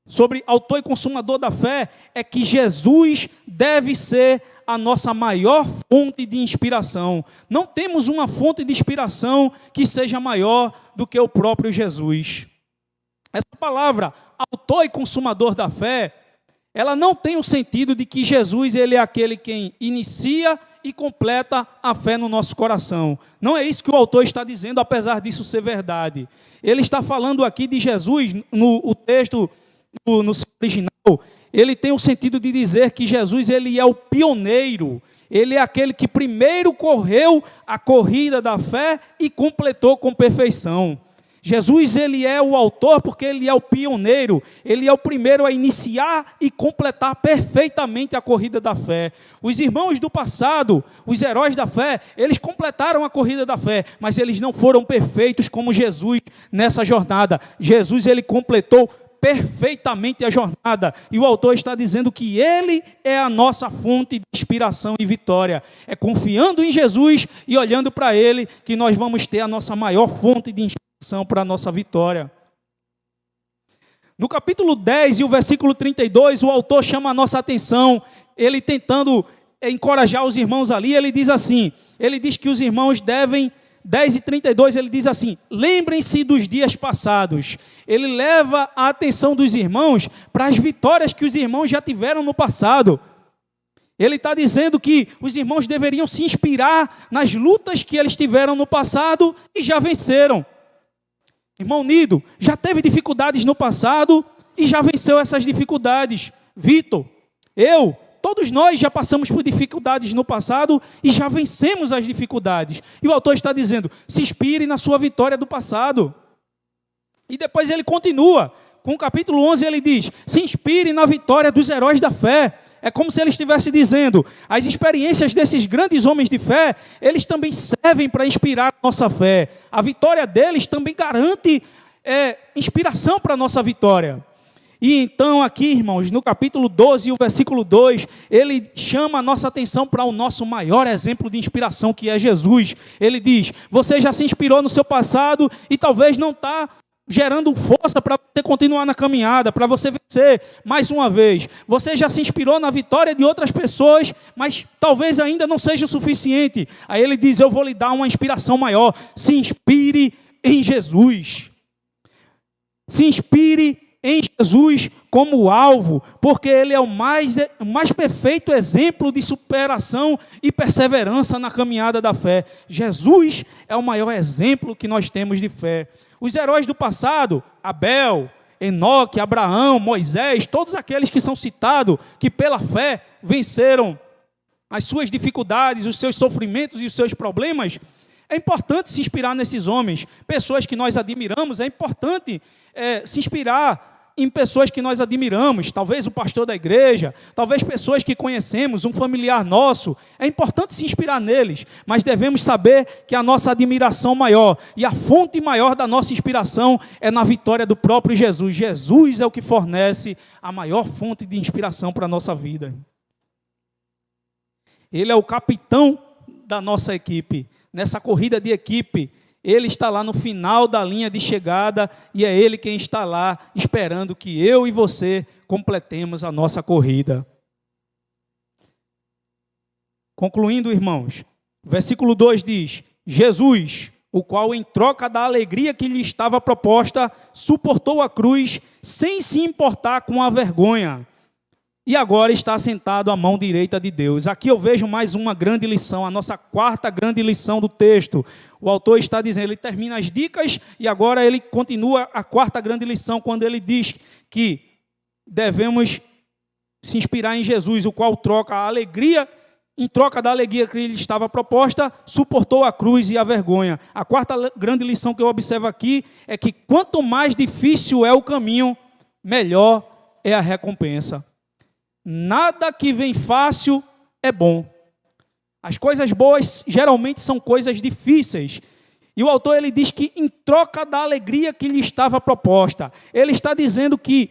sobre autor e consumador da fé é que Jesus deve ser a nossa maior fonte de inspiração. Não temos uma fonte de inspiração que seja maior do que o próprio Jesus. Essa palavra, autor e consumador da fé, ela não tem o sentido de que Jesus ele é aquele quem inicia e completa a fé no nosso coração. Não é isso que o autor está dizendo, apesar disso ser verdade. Ele está falando aqui de Jesus, no texto, no seu original, ele tem o sentido de dizer que Jesus ele é o pioneiro, ele é aquele que primeiro correu a corrida da fé e completou com perfeição. Jesus ele é o autor porque ele é o pioneiro, ele é o primeiro a iniciar e completar perfeitamente a corrida da fé. Os irmãos do passado, os heróis da fé, eles completaram a corrida da fé, mas eles não foram perfeitos como Jesus nessa jornada. Jesus ele completou perfeitamente a jornada, e o autor está dizendo que ele é a nossa fonte de inspiração e vitória. É confiando em Jesus e olhando para ele que nós vamos ter a nossa maior fonte de inspiração para a nossa vitória. No capítulo 10 e o versículo 32, o autor chama a nossa atenção, ele tentando encorajar os irmãos ali, ele diz assim, ele diz que os irmãos devem 10 e 32, ele diz assim, lembrem-se dos dias passados. Ele leva a atenção dos irmãos para as vitórias que os irmãos já tiveram no passado. Ele está dizendo que os irmãos deveriam se inspirar nas lutas que eles tiveram no passado e já venceram. Irmão Nido, já teve dificuldades no passado e já venceu essas dificuldades. Vitor, todos nós já passamos por dificuldades no passado e já vencemos as dificuldades. E o autor está dizendo, se inspire na sua vitória do passado. E depois ele continua, com o capítulo 11 ele diz, se inspire na vitória dos heróis da fé. É como se ele estivesse dizendo, as experiências desses grandes homens de fé, eles também servem para inspirar a nossa fé. A vitória deles também garante inspiração para a nossa vitória. E então aqui, irmãos, no capítulo 12, o versículo 2, ele chama a nossa atenção para o nosso maior exemplo de inspiração, que é Jesus. Ele diz, você já se inspirou no seu passado e talvez não está gerando força para você continuar na caminhada, para você vencer mais uma vez. Você já se inspirou na vitória de outras pessoas, mas talvez ainda não seja o suficiente. Aí ele diz, eu vou lhe dar uma inspiração maior. Se inspire em Jesus. Se inspire em Jesus como alvo, porque ele é o mais perfeito exemplo de superação e perseverança na caminhada da fé. Jesus é o maior exemplo que nós temos de fé. Os heróis do passado, Abel, Enoque, Abraão, Moisés, todos aqueles que são citados, que pela fé venceram as suas dificuldades, os seus sofrimentos e os seus problemas, é importante se inspirar nesses homens, pessoas que nós admiramos, é importante se inspirar em pessoas que nós admiramos, talvez o pastor da igreja, talvez pessoas que conhecemos, um familiar nosso, é importante se inspirar neles, mas devemos saber que a nossa admiração maior e a fonte maior da nossa inspiração é na vitória do próprio Jesus. Jesus é o que fornece a maior fonte de inspiração para a nossa vida. Ele é o capitão da nossa equipe, nessa corrida de equipe. Ele está lá no final da linha de chegada e é Ele quem está lá esperando que eu e você completemos a nossa corrida. Concluindo, irmãos, versículo 2 diz, Jesus, o qual em troca da alegria que lhe estava proposta, suportou a cruz sem se importar com a vergonha e agora está sentado à mão direita de Deus. Aqui eu vejo mais uma grande lição, a nossa quarta grande lição do texto. O autor está dizendo, ele termina as dicas e agora ele continua a quarta grande lição, quando ele diz que devemos se inspirar em Jesus, o qual troca a alegria, em troca da alegria que lhe estava proposta, suportou a cruz e a vergonha. A quarta grande lição que eu observo aqui é que quanto mais difícil é o caminho, melhor é a recompensa. Nada que vem fácil é bom. As coisas boas geralmente são coisas difíceis. E o autor ele diz que em troca da alegria que lhe estava proposta, ele está dizendo que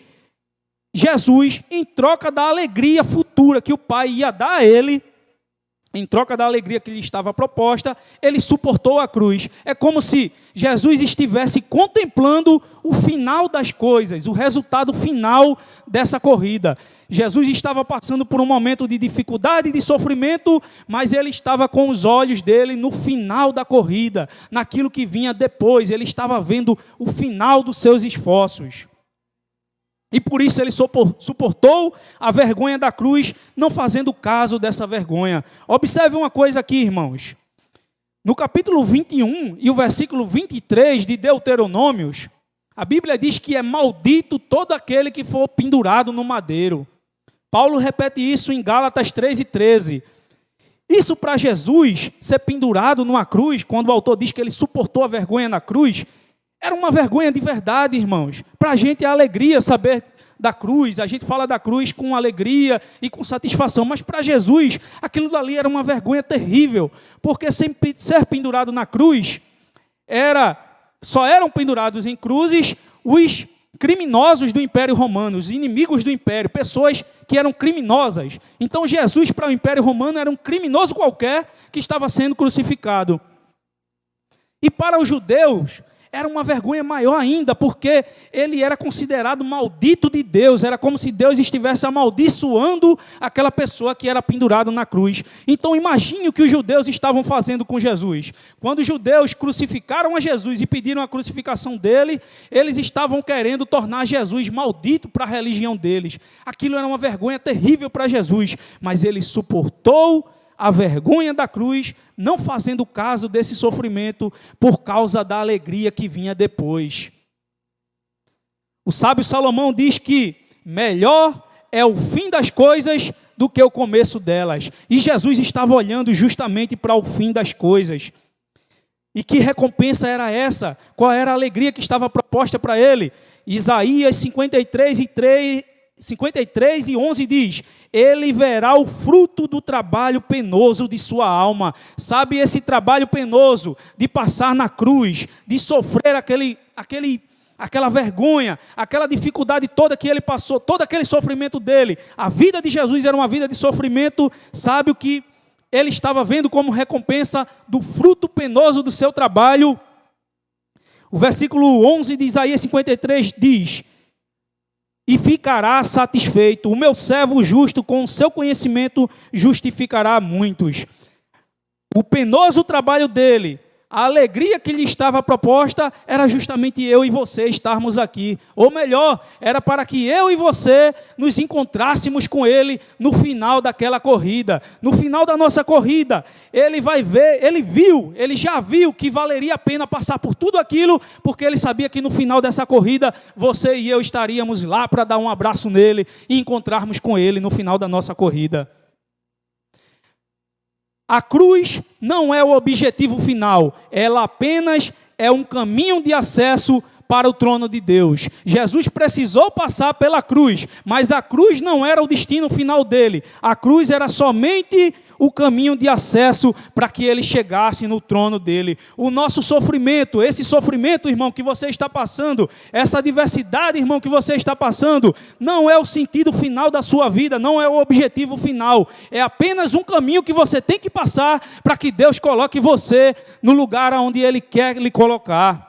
Jesus, em troca da alegria futura que o Pai ia dar a ele, em troca da alegria que lhe estava proposta, ele suportou a cruz. É como se Jesus estivesse contemplando o final das coisas, o resultado final dessa corrida. Jesus estava passando por um momento de dificuldade e de sofrimento, mas ele estava com os olhos dele no final da corrida, naquilo que vinha depois. Ele estava vendo o final dos seus esforços. E por isso ele suportou a vergonha da cruz, não fazendo caso dessa vergonha. Observe uma coisa aqui, irmãos. No capítulo 21 e o versículo 23 de Deuteronômios, a Bíblia diz que é maldito todo aquele que for pendurado no madeiro. Paulo repete isso em Gálatas 3:13. Isso para Jesus ser pendurado numa cruz, quando o autor diz que ele suportou a vergonha na cruz, era uma vergonha de verdade, irmãos. Para a gente é alegria saber da cruz, a gente fala da cruz com alegria e com satisfação, mas para Jesus aquilo dali era uma vergonha terrível, porque ser pendurado na cruz, só eram pendurados em cruzes os criminosos do Império Romano, os inimigos do Império, pessoas que eram criminosas. Então Jesus para o Império Romano era um criminoso qualquer que estava sendo crucificado. E para os judeus era uma vergonha maior ainda, porque ele era considerado maldito de Deus, era como se Deus estivesse amaldiçoando aquela pessoa que era pendurada na cruz. Então imagine o que os judeus estavam fazendo com Jesus. Quando os judeus crucificaram a Jesus e pediram a crucificação dele, eles estavam querendo tornar Jesus maldito para a religião deles. Aquilo era uma vergonha terrível para Jesus, mas ele suportou a vergonha da cruz, não fazendo caso desse sofrimento por causa da alegria que vinha depois. O sábio Salomão diz que melhor é o fim das coisas do que o começo delas. E Jesus estava olhando justamente para o fim das coisas. E que recompensa era essa? Qual era a alegria que estava proposta para ele? Isaías 53:11 diz: ele verá o fruto do trabalho penoso de sua alma. Sabe esse trabalho penoso de passar na cruz, de sofrer aquela vergonha, aquela dificuldade toda que ele passou, todo aquele sofrimento dele. A vida de Jesus era uma vida de sofrimento. Sabe o que ele estava vendo como recompensa do fruto penoso do seu trabalho? O versículo 11 de Isaías 53 diz: e ficará satisfeito, o meu servo justo com o seu conhecimento justificará muitos. O penoso trabalho dele, a alegria que lhe estava proposta, era justamente eu e você estarmos aqui. Ou melhor, era para que eu e você nos encontrássemos com ele no final daquela corrida. No final da nossa corrida, ele já viu que valeria a pena passar por tudo aquilo, porque ele sabia que no final dessa corrida, você e eu estaríamos lá para dar um abraço nele e encontrarmos com ele no final da nossa corrida. A cruz não é o objetivo final, ela apenas é um caminho de acesso para o trono de Deus. Jesus precisou passar pela cruz, mas a cruz não era o destino final dele. A cruz era somente o caminho de acesso para que ele chegasse no trono dele. O nosso sofrimento, esse sofrimento, irmão, que você está passando, essa adversidade, irmão, que você está passando, não é o sentido final da sua vida, não é o objetivo final. É apenas um caminho que você tem que passar para que Deus coloque você no lugar onde ele quer lhe colocar.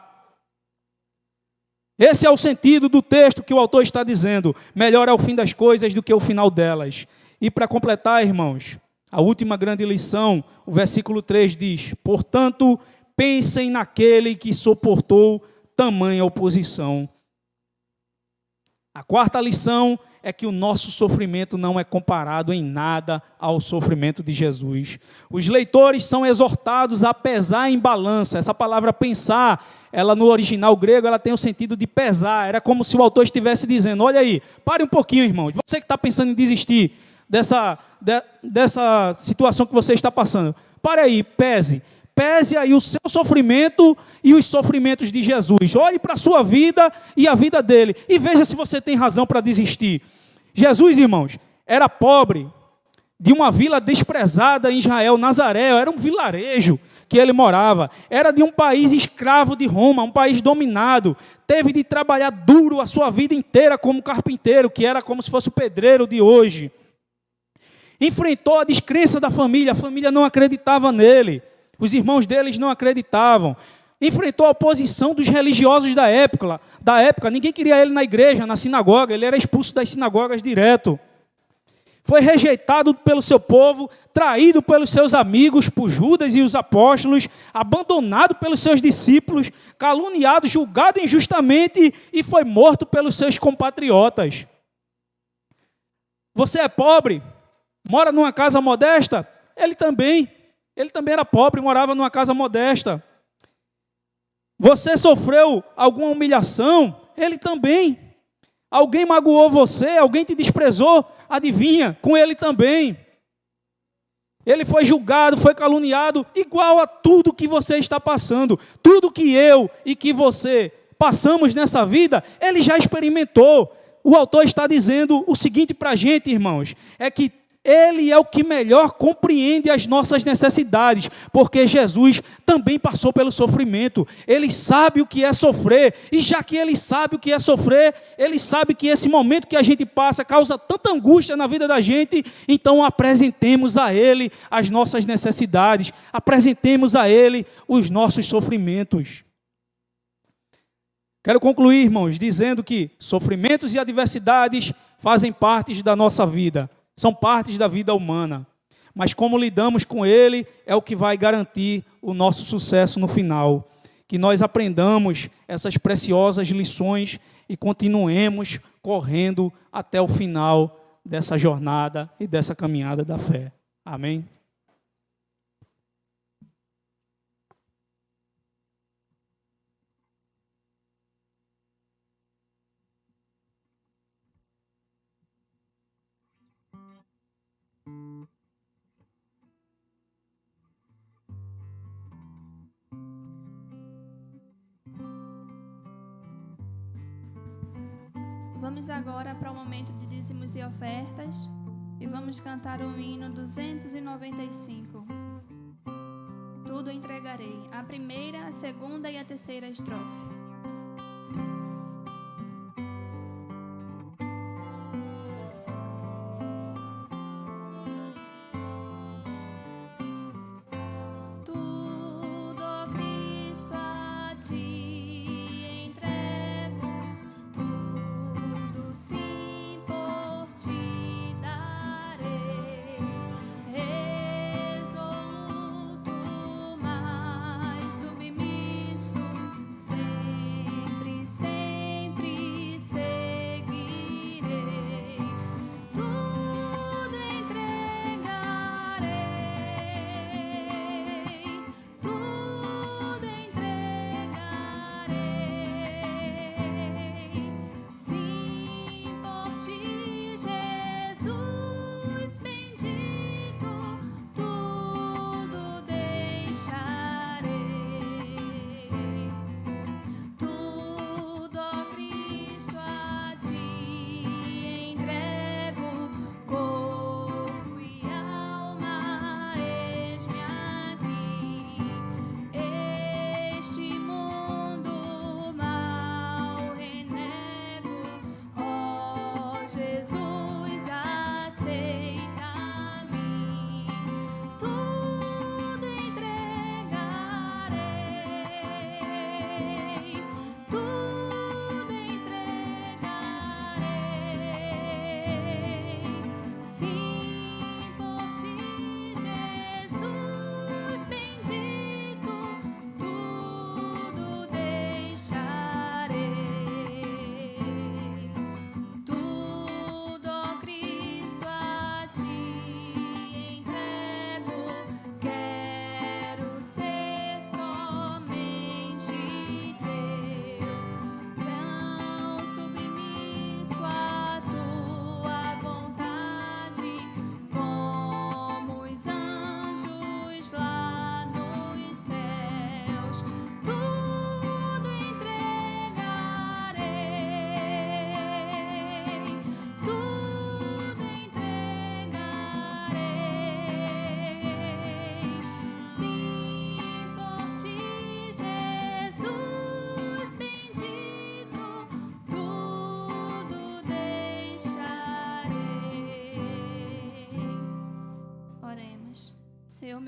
Esse é o sentido do texto que o autor está dizendo. Melhor é o fim das coisas do que o final delas. E para completar, irmãos, a última grande lição, o versículo 3 diz: portanto, pensem naquele que suportou tamanha oposição. A quarta lição é que o nosso sofrimento não é comparado em nada ao sofrimento de Jesus. Os leitores são exortados a pesar em balança. Essa palavra pensar, ela no original grego, ela tem o sentido de pesar. Era como se o autor estivesse dizendo, olha aí, pare um pouquinho, irmãos. Você que está pensando em desistir dessa situação que você está passando, pare aí, pese. Pese aí o seu sofrimento e os sofrimentos de Jesus. Olhe para a sua vida e a vida dele. E veja se você tem razão para desistir. Jesus, irmãos, era pobre, de uma vila desprezada em Israel, Nazaré. Era um vilarejo que ele morava. Era de um país escravo de Roma, um país dominado. Teve de trabalhar duro a sua vida inteira como carpinteiro, que era como se fosse o pedreiro de hoje. Enfrentou a descrença da família. A família não acreditava nele. Os irmãos deles não acreditavam. Enfrentou a oposição dos religiosos da época. Ninguém queria ele na igreja, na sinagoga. Ele era expulso das sinagogas direto. Foi rejeitado pelo seu povo, traído pelos seus amigos, por Judas e os apóstolos, abandonado pelos seus discípulos, caluniado, julgado injustamente e foi morto pelos seus compatriotas. Você é pobre? Mora numa casa modesta? Ele também era pobre, morava numa casa modesta. Você sofreu alguma humilhação? Ele também. Alguém magoou você? Alguém te desprezou? Adivinha? Com ele também. Ele foi julgado, foi caluniado, igual a tudo que você está passando. Tudo que eu e que você passamos nessa vida, ele já experimentou. O autor está dizendo o seguinte para a gente, irmãos, é que ele é o que melhor compreende as nossas necessidades, porque Jesus também passou pelo sofrimento. Ele sabe o que é sofrer, e já que ele sabe o que é sofrer, ele sabe que esse momento que a gente passa causa tanta angústia na vida da gente, então apresentemos a ele as nossas necessidades, apresentemos a ele os nossos sofrimentos. Quero concluir, irmãos, dizendo que sofrimentos e adversidades fazem parte da nossa vida. São partes da vida humana, mas como lidamos com ele é o que vai garantir o nosso sucesso no final. Que nós aprendamos essas preciosas lições e continuemos correndo até o final dessa jornada e dessa caminhada da fé. Amém? Vamos agora para o momento de dízimos e ofertas e vamos cantar o hino 295. Tudo entregarei, a primeira, a segunda e a terceira estrofe. Tudo, ó Cristo, a ti. Resoluto, mas submisso, sem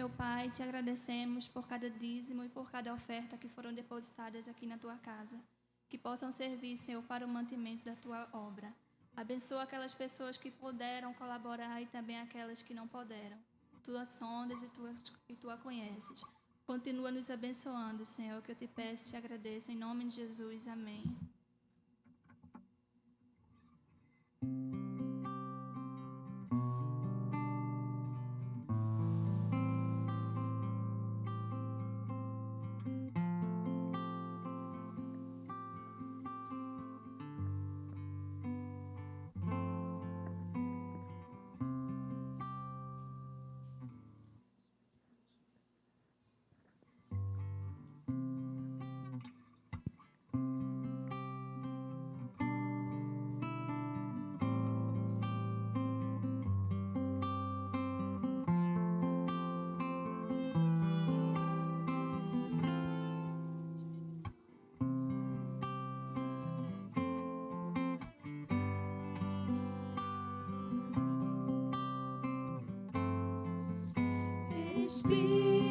meu Pai, te agradecemos por cada dízimo e por cada oferta que foram depositadas aqui na tua casa, que possam servir, Senhor, para o mantimento da tua obra. Abençoa aquelas pessoas que puderam colaborar e também aquelas que não puderam. Tu as sondas e tu a conheces. Continua nos abençoando, Senhor, que eu te peço e te agradeço. Em nome de Jesus, amém.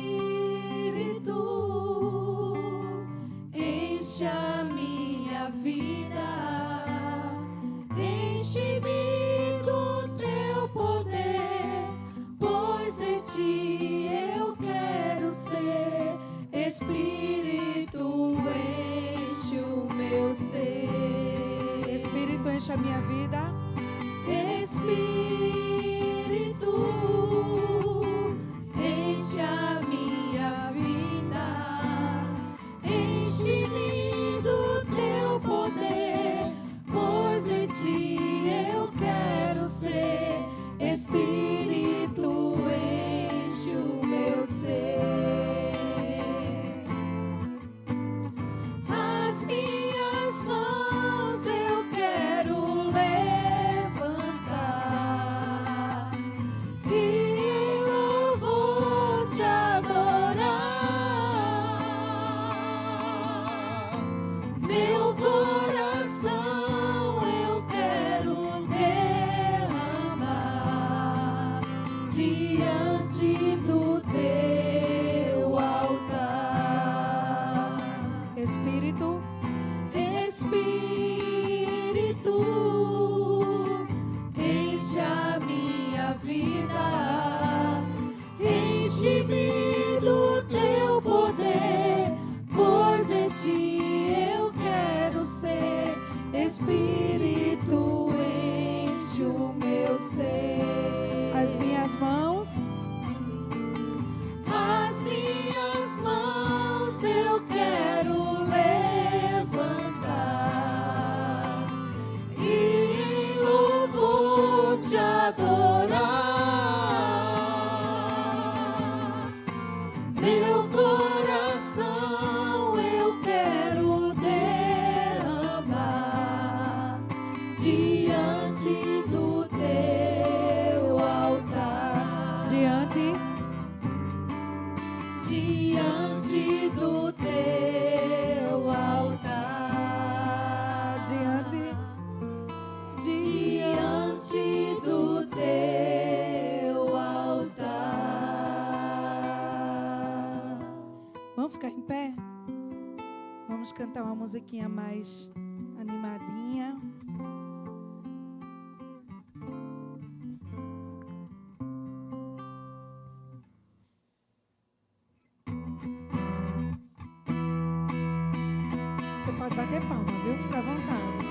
Espírito, enche a minha vida, enche-me do teu poder, pois em ti eu quero ser. Espírito, enche o meu ser. Espírito, enche a minha vida. Espírito, enche a minha vida, enche-me do teu poder, pois em ti eu quero ser. Espírito, enche o meu ser. As minhas mãos eu quero levantar e em louvor te adorar. Meu coração eu quero derramar diante do teu altar. Espírito, Espírito, enche a minha vida, enche-me do teu poder, pois em ti eu quero ser. Espírito, enche o meu ser. as minhas mãos. As minhas mãos eu quero levantar e em louvor te adorar. Meu coração eu quero derramar diante do teu altar. Diante Do teu altar, diante do teu altar. Vamos ficar em pé? Vamos cantar uma musiquinha mais animadinha. Você pode bater palma, viu? Fica à vontade.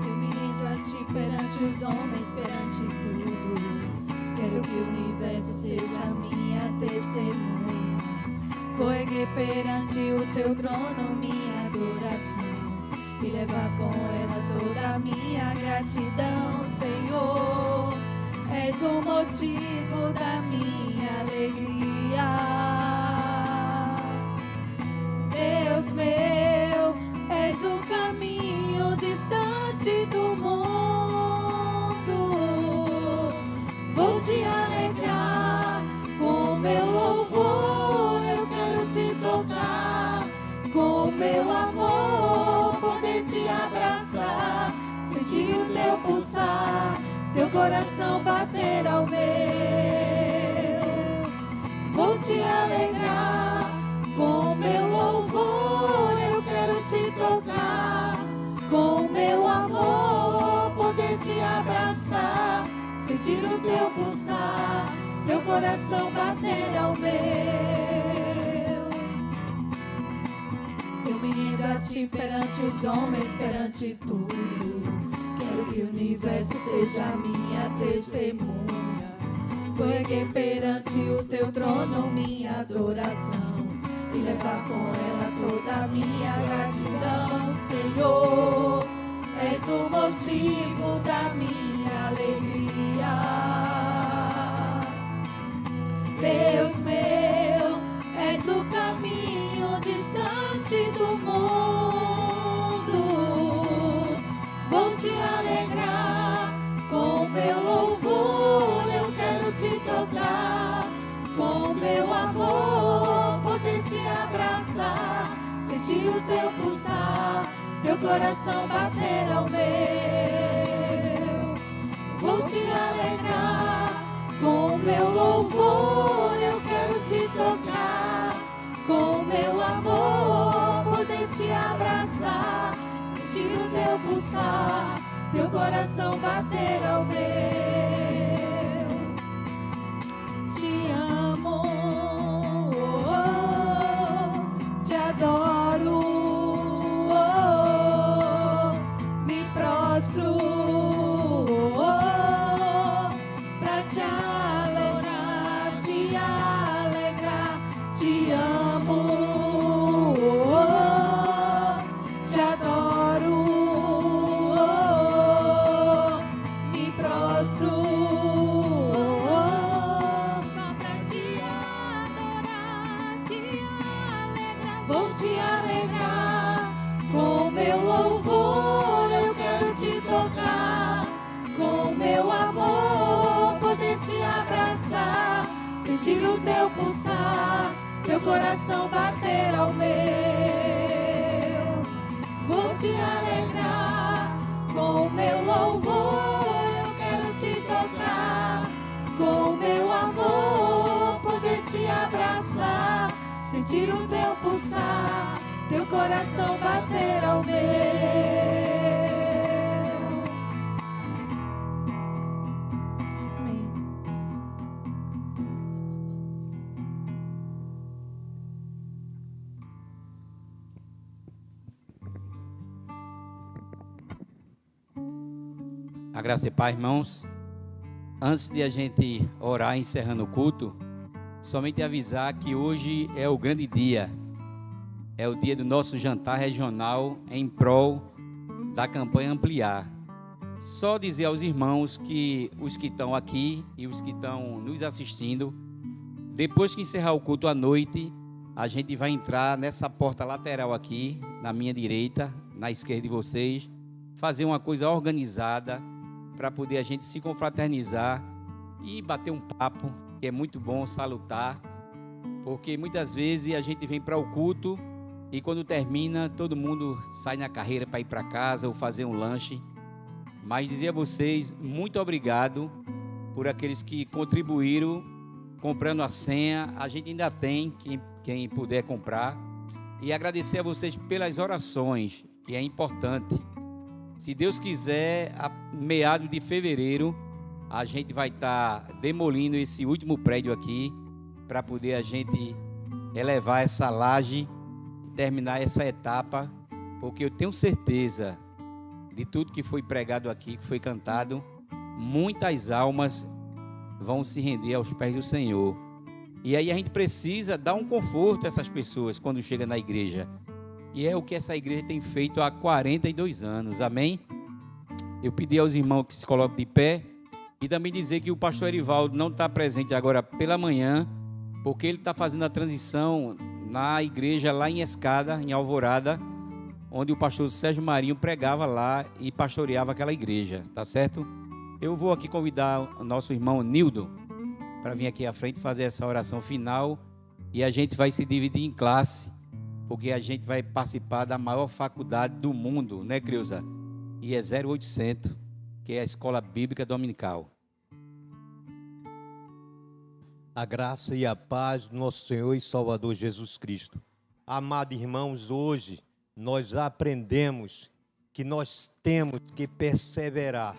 Eu me rendo a ti perante os homens, perante tudo. Quero que o universo seja minha testemunha. Vou erguer perante o teu trono minha adoração e levar com ela toda a minha gratidão, Senhor. És o motivo da minha alegria. Deus meu, és o caminho distante do mundo. te alegrar com meu louvor. Eu quero te pulsar, teu coração bater ao meu. Vou te alegrar com meu louvor, eu quero te tocar com meu amor, poder te abraçar, sentir o teu pulsar, teu coração bater ao meu. Eu me rendo a ti perante os homens, perante tudo. Quero que o universo seja minha testemunha. Vou erguer perante o teu trono minha adoração e levar com ela toda a minha gratidão. Senhor, és o motivo da minha alegria. Deus meu, és o caminho distante do mundo. Vou te alegrar com meu louvor, eu quero te tocar com meu amor, poder te abraçar, sentir o teu pulsar, teu coração bater ao meu. Vou te alegrar com meu louvor, eu quero te tocar com meu amor, poder te abraçar, sentir o teu pulsar, teu coração bater ao meu. Te amo, te adoro, me prostro pra te adorar, te alegrar. Te amo, te adoro, me prostro Só pra te adorar, te alegrar. vou te alegrar com meu louvor, eu quero te tocar com meu amor, poder te abraçar, sentir o teu pulsar, teu coração bater ao meu. Vou te alegrar com meu louvor, eu quero te tocar com meu amor, poder te abraçar, sentir o teu pulsar, teu coração bater ao meu. Amém. A graça e paz, irmãos. Antes de a gente orar encerrando o culto, somente avisar que hoje é o grande dia. É o dia do nosso jantar regional em prol da campanha Ampliar. Só dizer aos irmãos que os que estão aqui e os que estão nos assistindo, depois que encerrar o culto à noite, a gente vai entrar nessa porta lateral aqui, na minha direita, na esquerda de vocês, fazer uma coisa organizada para poder a gente se confraternizar e bater um papo, que é muito bom, salutar, porque muitas vezes a gente vem para o culto e quando termina, todo mundo sai na carreira para ir para casa ou fazer um lanche. Mas dizer a vocês, muito obrigado por aqueles que contribuíram comprando a senha. A gente ainda tem, quem puder comprar. E agradecer a vocês pelas orações, que é importante. Se Deus quiser, a meados de fevereiro, a gente vai estar demolindo esse último prédio aqui para poder a gente elevar essa laje e terminar essa etapa, porque eu tenho certeza de tudo que foi pregado aqui, que foi cantado, muitas almas vão se render aos pés do Senhor. E aí a gente precisa dar um conforto a essas pessoas quando chega na igreja. E é o que essa igreja tem feito há 42 anos, amém? Eu pedi aos irmãos que se coloquem de pé e também dizer que o pastor Erivaldo não está presente agora pela manhã, porque ele está fazendo a transição na igreja lá em Escada, em Alvorada, onde o pastor Sérgio Marinho pregava lá e pastoreava aquela igreja, tá certo? Eu vou aqui convidar o nosso irmão Nildo para vir aqui à frente fazer essa oração final e a gente vai se dividir em classe, porque a gente vai participar da maior faculdade do mundo, né, Creuza? E é 0800. que é a Escola Bíblica Dominical. A graça e a paz do nosso Senhor e Salvador Jesus Cristo. Amados irmãos, hoje nós aprendemos que nós temos que perseverar.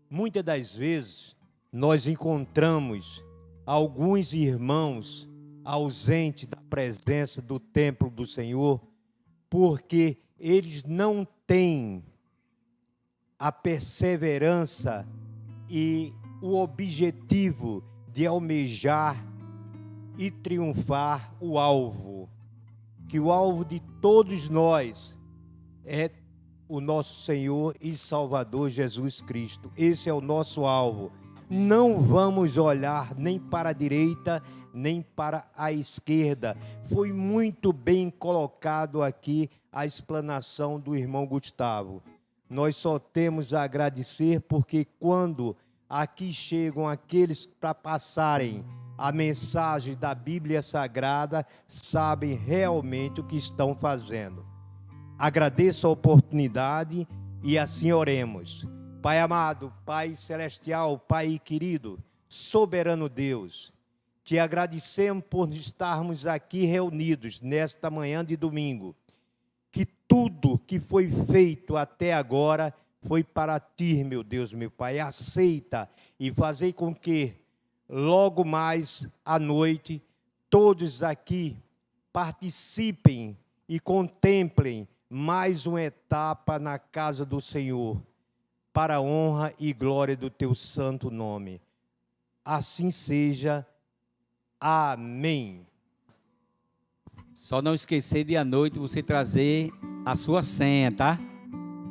Muitas das vezes nós encontramos alguns irmãos ausentes da presença do templo do Senhor, porque eles não têm a perseverança e o objetivo de almejar e triunfar o alvo, que o alvo de todos nós é o nosso Senhor e Salvador Jesus Cristo. Esse é o nosso alvo. Não vamos olhar nem para a direita, nem para a esquerda. Foi muito bem colocado aqui a explanação do irmão Gustavo. Nós só temos a agradecer porque quando aqui chegam aqueles para passarem a mensagem da Bíblia Sagrada, sabem realmente o que estão fazendo. Agradeço a oportunidade e assim oremos. Pai amado, Pai celestial, Pai querido, soberano Deus, te agradecemos por estarmos aqui reunidos nesta manhã de domingo, que tudo que foi feito até agora foi para ti, meu Deus, meu Pai. Aceita e fazei com que logo mais à noite todos aqui participem e contemplem mais uma etapa na casa do Senhor, para a honra e glória do teu santo nome. Assim seja. Amém. Só não esquecer de à noite você trazer a sua senha, tá?